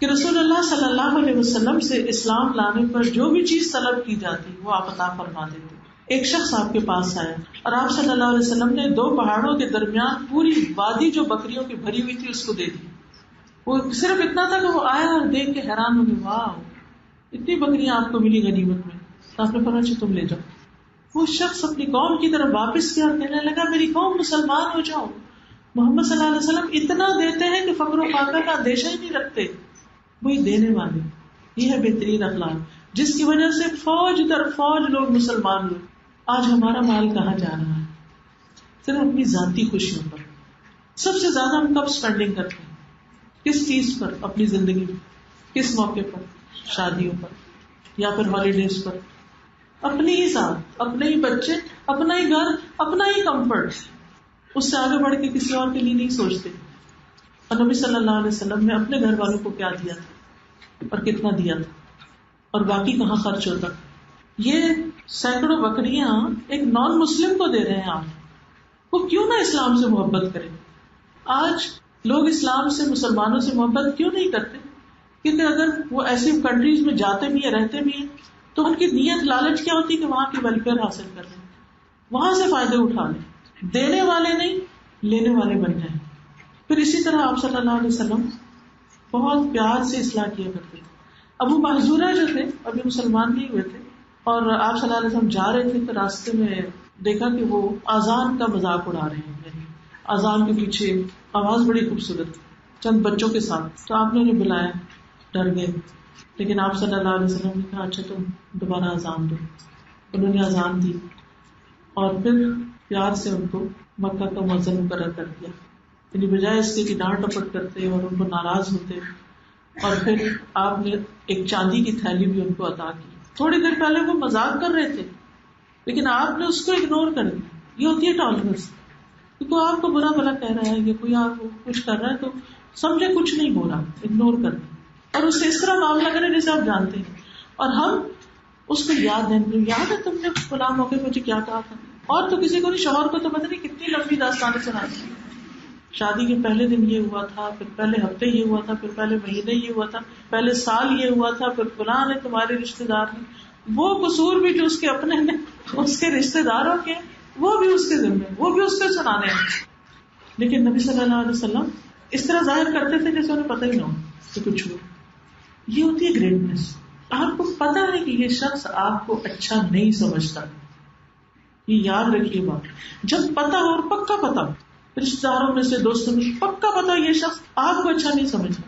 A: کہ رسول اللہ صلی اللہ علیہ وسلم سے اسلام لانے پر جو بھی چیز طلب کی جاتی وہ آپ عطا فرما دیتے. ایک شخص آپ کے پاس آیا اور آپ صلی اللہ علیہ وسلم نے 2 پہاڑوں کے درمیان پوری وادی جو بکریوں کی بھری ہوئی تھی اس کو دے دی. وہ صرف اتنا تھا کہ وہ آیا اور دیکھ کے حیران ہو گئے, واہ اتنی بکریاں آپ کو ملی غنیمت میں. تو آپ نے فرمایا تم لے جاؤ. وہ شخص اپنی قوم کی طرف واپس کیا اور کہنے لگا میری قوم مسلمان ہو جاؤ. محمد صلی اللہ علیہ وسلم اتنا دیتے ہیں کہ فقر و فاقہ کا اندیشہ ہی نہیں رکھتے. وہی دینے والے, یہ ہے بہترین اخلاق, جس کی وجہ سے فوج در فوج لوگ مسلمان ہوئے. آج ہمارا مال کہاں جا رہا ہے؟ صرف اپنی ذاتی خوشیوں پر. سب سے زیادہ ہم کب اسپینڈنگ کرتے ہیں, کس چیز پر اپنی زندگی میں, کس موقع پر؟ شادیوں پر یا پھر ہالیڈیز پر. اپنی ہی ذات, اپنے ہی بچے, اپنا ہی گھر, اپنا ہی کمفرٹ, اس سے آگے بڑھ کے کسی اور کے لیے نہیں سوچتے. اور نبی صلی اللہ علیہ وسلم نے اپنے گھر والوں کو کیا دیا تھا اور کتنا دیا تھا اور باقی کہاں خرچ ہوتا. یہ سینکڑوں بکریاں ایک نان مسلم کو دے رہے ہیں آپ. وہ کیوں نہ اسلام سے محبت کرے؟ آج لوگ اسلام سے، مسلمانوں سے محبت کیوں نہیں کرتے؟ کیونکہ اگر وہ ایسی کنٹریز میں جاتے بھی ہیں، رہتے بھی ہیں، تو ان کی نیت لالچ کیا ہوتی ہے کہ وہاں کی ویلفیئر حاصل کر لیں، وہاں سے فائدے اٹھا لیں، دینے والے نہیں لینے والے بن جائیں. پھر اسی طرح آپ صلی اللہ علیہ وسلم بہت پیار سے اصلاح کیا کرتے تھے. ابو محذورہ جو تھے ابھی مسلمان نہیں ہوئے تھے، اور آپ صلی اللہ علیہ وسلم جا رہے تھے تو راستے میں دیکھا کہ وہ اذان کا مذاق اڑا رہے ہیں. یعنی اذان کے پیچھے آواز بڑی خوبصورت چند بچوں کے ساتھ. تو آپ نے انہیں بلایا، ڈر گئے، لیکن آپ صلی اللہ علیہ وسلم نے کہا اچھا تم دوبارہ اذان دو. انہوں نے اذان دی اور پھر پیار سے ان کو مکہ کا مؤذن مقرر کر دیا. یعنی بجائے اس کے کہ ڈانٹ ٹپٹ کرتے اور ان کو ناراض ہوتے. اور پھر آپ نے ایک چاندی کی تھیلی بھی ان کو عطا کی. تھوڑی دیر پہلے وہ مذاق کر رہے تھے لیکن آپ نے اس کو اگنور کر دیا. یہ ہوتی ہے ٹالرنس. کیونکہ آپ کو برا بھلا کہہ رہا ہے یا کوئی آپ کو کچھ کر رہا ہے تو سمجھے کچھ نہیں بولا، اگنور کر دیا اور اس سے اس طرح معاملہ کریں جیسے آپ جانتے ہیں. اور ہم اس کو یاد ہے تم نے فلاں موقع مجھے کیا کہا تھا. اور تو کسی کو نہیں، شوہر کو تو پتہ نہیں کتنی لمبی داستانیں سناتی ہیں. شادی کے پہلے دن یہ ہوا تھا، پھر پہلے ہفتے یہ ہوا تھا، پھر پہلے مہینے یہ ہوا تھا، پہلے سال یہ ہوا تھا، پھر فلاں نے تمہارے رشتے دار نے. وہ قصور بھی جو اس کے اپنے ہیں، اس کے رشتے داروں کے، وہ بھی اس کے ذمہ، وہ بھی اس کو سنانے ہیں. لیکن نبی صلی اللہ علیہ وسلم اس طرح ظاہر کرتے تھے جیسے انہیں پتہ ہی نہ ہو کہ کچھ ہو. یہ ہوتی ہے گریٹنس. آپ کو پتا ہے کہ یہ شخص آپ کو اچھا نہیں سمجھتا. یہ یاد رکھیے بات. جب پتا ہو اور پکا پتا ہو، رشتے داروں میں سے، دوستوں میں پکا پتا ہو یہ شخص آپ کو اچھا نہیں سمجھتا،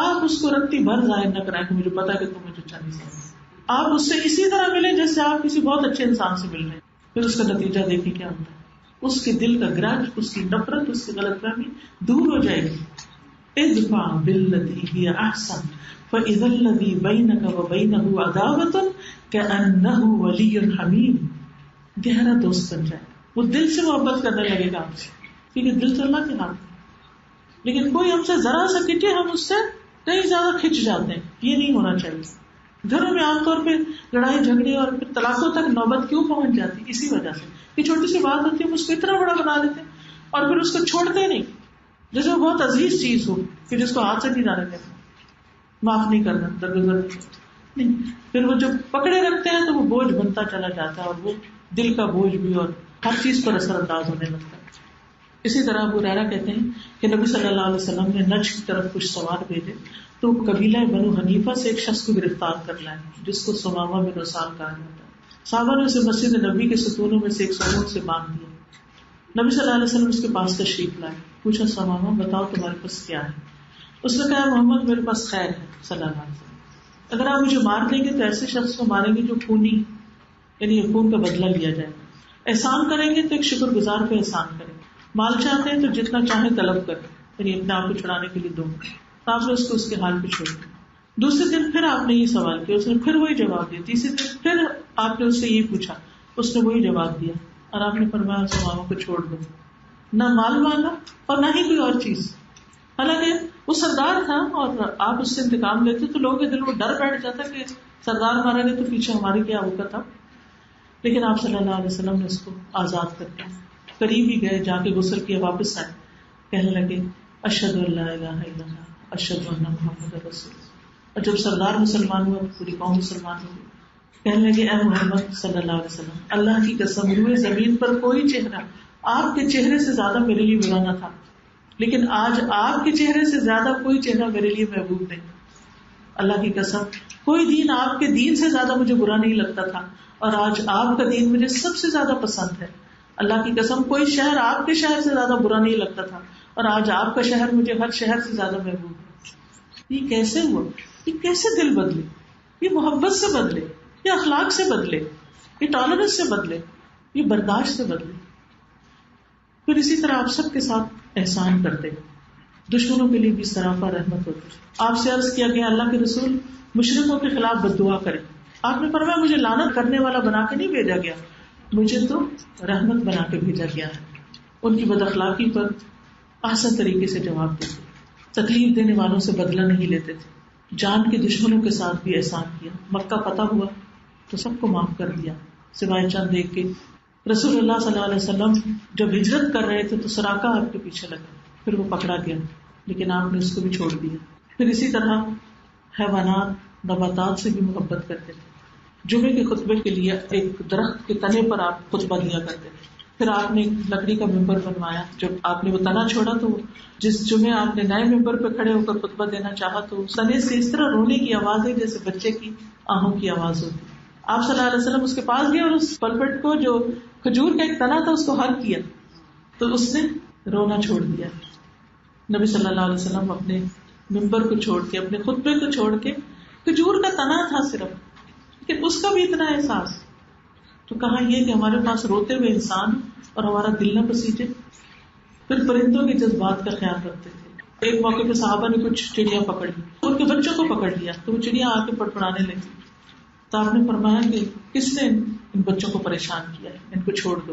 A: آپ اس کو رتی بھر ظاہر نہ کرائیں کہ مجھے پتا ہے کہ تم مجھے اچھا نہیں سمجھتا. آپ اس سے اسی طرح ملیں جیسے آپ کسی بہت اچھے انسان سے مل رہے ہیں. پھر اس کا نتیجہ دیکھیں کیا ہوتا ہے. اس کے دل کا گرج، اس کی نفرت، اس کی غلط فہمی دور ہو جائے گی. ادفع بالتی ہی احسن فاذا الذی بینک وبینہ عداوۃ کأنہ ولی حمیم. گہرا دوست بن جائے، وہ دل سے محبت کرنے لگے گا آپ سے، کیونکہ دل تو اللہ کے ہاتھ ہے. لیکن کوئی ہم سے ذرا سا کھچے ہم اس سے کہیں زیادہ کھچ جاتے ہیں. یہ نہیں ہونا چاہیے. گھروں میں عام طور پہ لڑائی جھگڑے اور پھر طلاقوں تک نوبت کیوں پہنچ جاتی؟ اسی وجہ سے. یہ چھوٹی سی بات ہوتی ہے ہم اس کو اتنا بڑا بنا دیتے ہیں اور پھر اس کو چھوڑتے نہیں جیسے وہ بہت عزیز چیز ہو کہ جس کو ہاتھ سے نہیں جانے دیتے، معاف نہیں کرنا، درگزر نہیں. پھر وہ جب پکڑے رکھتے ہیں تو وہ بوجھ بنتا چلا جاتا ہے اور وہ دل کا بوجھ بھی اور ہر چیز پر اثر انداز ہونے لگتا ہے. اسی طرح ابو ہریرہ کہتے ہیں کہ نبی صلی اللہ علیہ وسلم نے نجد کی طرف کچھ سوار بھیجے تو قبیلہ بنو حنیفہ سے ایک شخص کو گرفتار کر لائے جس کو ثمامہ بن اسال کہا جاتا ہے. صحابہ نے اسے مسجد نبی کے ستونوں میں سے ایک ستون سے باندھ دیا. نبی صلی اللہ علیہ وسلم اس کے پاس تشریف لائے. پوچھا ثمامہ بتاؤ تمہارے پاس کیا ہے؟ اس نے کہا محمد میرے پاس خیر ہے صلی اللہ علیہ وسلم. اگر آپ مجھے مار دیں گے تو ایسے شخص کو ماریں گے جو خونی، یعنی خون کا بدلہ لیا جائے. احسان کریں گے تو ایک شکر گزار پہ احسان کریں. مال چاہتے ہیں تو جتنا چاہیں طلب کریں، یعنی اپنے آپ کو چھڑانے کے لیے دو. تو آپ نے اس کو اس کے حال پہ چھوڑ دیا. دوسرے دن پھر آپ نے یہ سوال کیا، اس نے پھر وہی جواب دیا. تیسرے دن پھر آپ نے اس سے یہ پوچھا، اس نے وہی جواب دیا اور آپ نے فرمایا ثمامہ کو چھوڑ دو. نہ مال مانگا اور نہ ہی کوئی اور چیز. حالانکہ وہ سردار تھا اور آپ اس سے انتقام لیتے تو لوگوں کے دل میں ڈر بیٹھ جاتا کہ سردار مارا گیا تو پیچھے ہماری کیا ہوگا تھا. لیکن آپ صلی اللہ علیہ وسلم نے اس کو آزاد کر دیا. قریب ہی گئے، جا کے غسل کیا، واپس آئے، کہنے لگے اشہد ان لا الہ الا اللہ اشہد ان محمد رسول اللہ. اور جب سردار مسلمان ہوا پوری قوم مسلمان ہوئی. کہنے لگے اے محمد صلی اللہ علیہ وسلم، اللہ کی قسم روئے زمین پر کوئی چہرہ آپ کے چہرے سے زیادہ میرے لیے برا نہ تھا، لیکن آج آپ کے چہرے سے زیادہ کوئی چہرہ میرے لیے محبوب نہیں. اللہ کی قسم کوئی دین آپ کے دین سے زیادہ مجھے برا نہیں لگتا تھا اور آج آپ کا دین مجھے سب سے زیادہ پسند ہے. اللہ کی قسم کوئی شہر آپ کے شہر سے زیادہ برا نہیں لگتا تھا اور آج آپ کا شہر مجھے ہر شہر سے زیادہ محبوب ہے. یہ کیسے ہوا؟ یہ کیسے دل بدلے؟ یہ محبت سے بدلے، یہ اخلاق سے بدلے، یہ ٹالرنس سے بدلے، یہ برداشت سے بدلے. پھر اسی طرح آپ سب کے ساتھ احسان کرتے، دشمنوں کے لیے بھی سراپا رحمت ہوتی. آپ سے عرض کیا گیا اللہ کے رسول مشرکوں کے خلاف بد دعا کریں. آپ نے فرمایا مجھے لعنت کرنے والا بنا کے نہیں بھیجا گیا، مجھے تو رحمت بنا کے بھیجا گیا ہے. ان کی بد اخلاقی پر آسان طریقے سے جواب دیتے. تکلیف دینے والوں سے بدلہ نہیں لیتے تھے. جان کے دشمنوں کے ساتھ بھی احسان کیا. مکہ فتح ہوا تو سب کو معاف کر دیا سوائے چند ایک کے. رسول اللہ صلی اللہ علیہ وسلم جب ہجرت کر رہے تھے تو سراقہ آپ کے پیچھے لگا, پھر وہ پکڑا گیا لیکن آپ نے اس کو بھی چھوڑ دیا. پھر اسی طرح حیوانات نباتات سے بھی محبت کرتے تھے. جمعے کے خطبے کے لیے ایک درخت کے تنے پر آپ خطبہ دیا کرتے تھے. پھر آپ نے ایک لکڑی کا ممبر بنوایا. جب آپ نے وہ تنا چھوڑا تو جس جمعے آپ نے نئے ممبر پہ کھڑے ہو کر خطبہ دینا چاہا تو اس تنے سے اس طرح رونے کی آواز ہے جیسے بچے کی آہوں کی آواز ہوتی. آپ صلی اللہ علیہ وسلم اس کے پاس گئے اور اس پلپٹ کو, جو کھجور کا ایک تنا تھا, اس کو حل کیا تو اس نے رونا چھوڑ دیا. نبی صلی اللہ علیہ وسلم اپنے ممبر کو چھوڑ کے, اپنے خطبے کو چھوڑ کے, کھجور کا تنا تھا صرف, لیکن اس کا بھی اتنا احساس, تو کہاں یہ کہ ہمارے پاس روتے ہوئے انسان اور ہمارا دل نہ پسیجے. پھر پرندوں کے جذبات کا خیال رکھتے تھے. ایک موقع پہ صحابہ نے کچھ چڑیاں پکڑ لی, ان کے بچوں کو پکڑ لیا تو وہ چڑیاں آ کے پڑپڑانے لگی. تو آپ نے فرمایا کہ کس نے ان بچوں کو پریشان کیا ہے, ان کو چھوڑ دو.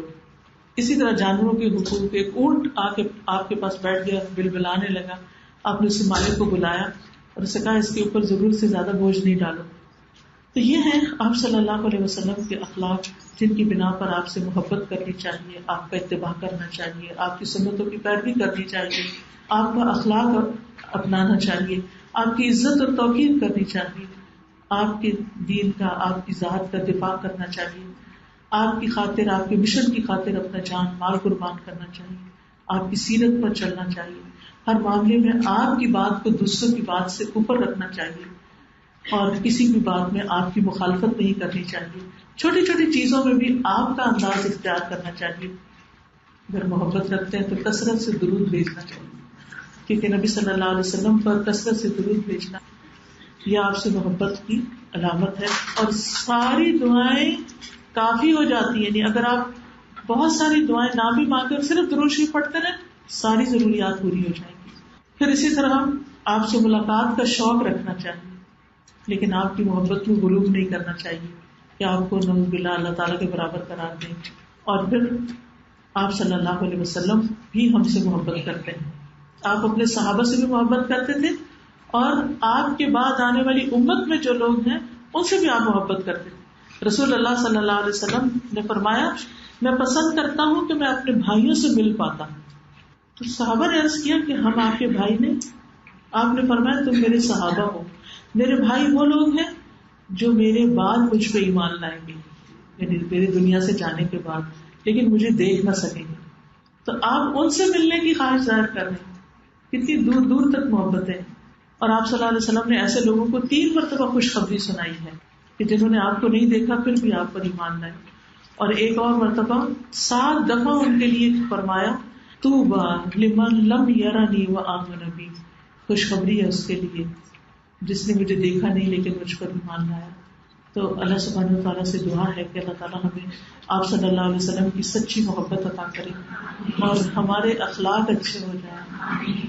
A: اسی طرح جانوروں کے حقوق, ایک اونٹ آ کے آپ کے پاس بیٹھ گیا, بلبلانے لگا. آپ نے اس سے مالک کو بلایا اور اسے کہا اس کے اوپر ضرورت سے زیادہ بوجھ نہیں ڈالو. تو یہ ہے آپ صلی اللہ علیہ وسلم کے اخلاق, جن کی بنا پر آپ سے محبت کرنی چاہیے, آپ کا اتباع کرنا چاہیے, آپ کی سنتوں کی پیروی کرنی چاہیے, آپ کا اخلاق اپنانا چاہیے, آپ کی عزت اور توقیر کرنی چاہیے, آپ کے دین کا, آپ کی ذات کا دفاع کرنا چاہیے, آپ کی خاطر, آپ کے مشن کی خاطر اپنا جان مال قربان کرنا چاہیے, آپ کی سیرت پر چلنا چاہیے. ہر معاملے میں آپ کی بات کو دوسروں کی بات سے اوپر رکھنا چاہیے اور کسی بھی بات میں آپ کی مخالفت نہیں کرنی چاہیے. چھوٹی چھوٹی چیزوں میں بھی آپ کا انداز اختیار کرنا چاہیے. اگر محبت رکھتے ہیں تو کثرت سے درود بھیجنا چاہیے, کیونکہ نبی صلی اللہ علیہ وسلم پر کثرت سے درود بھیجنا یہ آپ سے محبت کی علامت ہے. اور ساری دعائیں کافی ہو جاتی ہیں, یعنی اگر آپ بہت ساری دعائیں نہ بھی مانگے اور صرف درود شریف پڑھتے رہیں, ساری ضروریات پوری ہو جائیں گی. پھر اسی طرح آپ سے ملاقات کا شوق رکھنا چاہیے, لیکن آپ کی محبت میں غلوب نہیں کرنا چاہیے کہ آپ کو نعوذ باللہ اللہ تعالیٰ کے برابر قرار دیں. اور پھر آپ صلی اللہ علیہ وسلم بھی ہم سے محبت کرتے ہیں. آپ اپنے صحابہ سے بھی محبت کرتے تھے اور آپ کے بعد آنے والی امت میں جو لوگ ہیں ان سے بھی آپ محبت کرتے تھے. رسول اللہ صلی اللہ علیہ وسلم نے فرمایا, میں پسند کرتا ہوں کہ میں اپنے بھائیوں سے مل پاتا. تو صحابہ نے عرض کیا کہ ہم آپ کے بھائی نے. آپ نے فرمایا تم میرے صحابہ ہو, میرے بھائی وہ لوگ ہیں جو میرے بعد مجھ پہ ایمان لائیں گے, یعنی میری دنیا سے جانے کے بعد, لیکن مجھے دیکھ نہ سکیں گے. تو آپ ان سے ملنے کی خواہش ظاہر کر رہے ہیں, کتنی دور دور تک محبت ہے. اور آپ صلی اللہ علیہ وسلم نے ایسے لوگوں کو 3 مرتبہ خوشخبری سنائی ہے کہ جنہوں نے آپ کو نہیں دیکھا پھر بھی آپ پر ایمان لائے. اور ایک اور مرتبہ 7 دفعہ ان کے لیے فرمایا, طوبی لمن لم یرنی وآمن بی, خوشخبری ہے اس کے لیے جس نے مجھے دیکھا نہیں لیکن مجھ پر ایمان لایا. تو اللہ سبحانہ وتعالیٰ سے دعا ہے کہ اللہ تعالیٰ ہمیں آپ صلی اللہ علیہ وسلم کی سچی محبت عطا کرے اور ہمارے اخلاق اچھے ہو جائیں,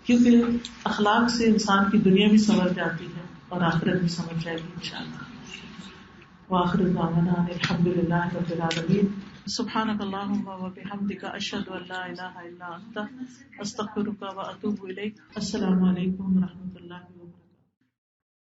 A: کیونکہ اخلاق سے انسان کی دنیا بھی سنور جاتی ہے اور آخرت بھی سمجھ جائے گی انشاءاللہ. وآخر دعوانا ان الحمد للہ رب العالمین. سبحانک اللہم وبحمدک, اشہد ان لا الہ الا انت, استغفرک واتوب الیک. السلام علیکم ورحمۃ اللہ وبرکاتہ.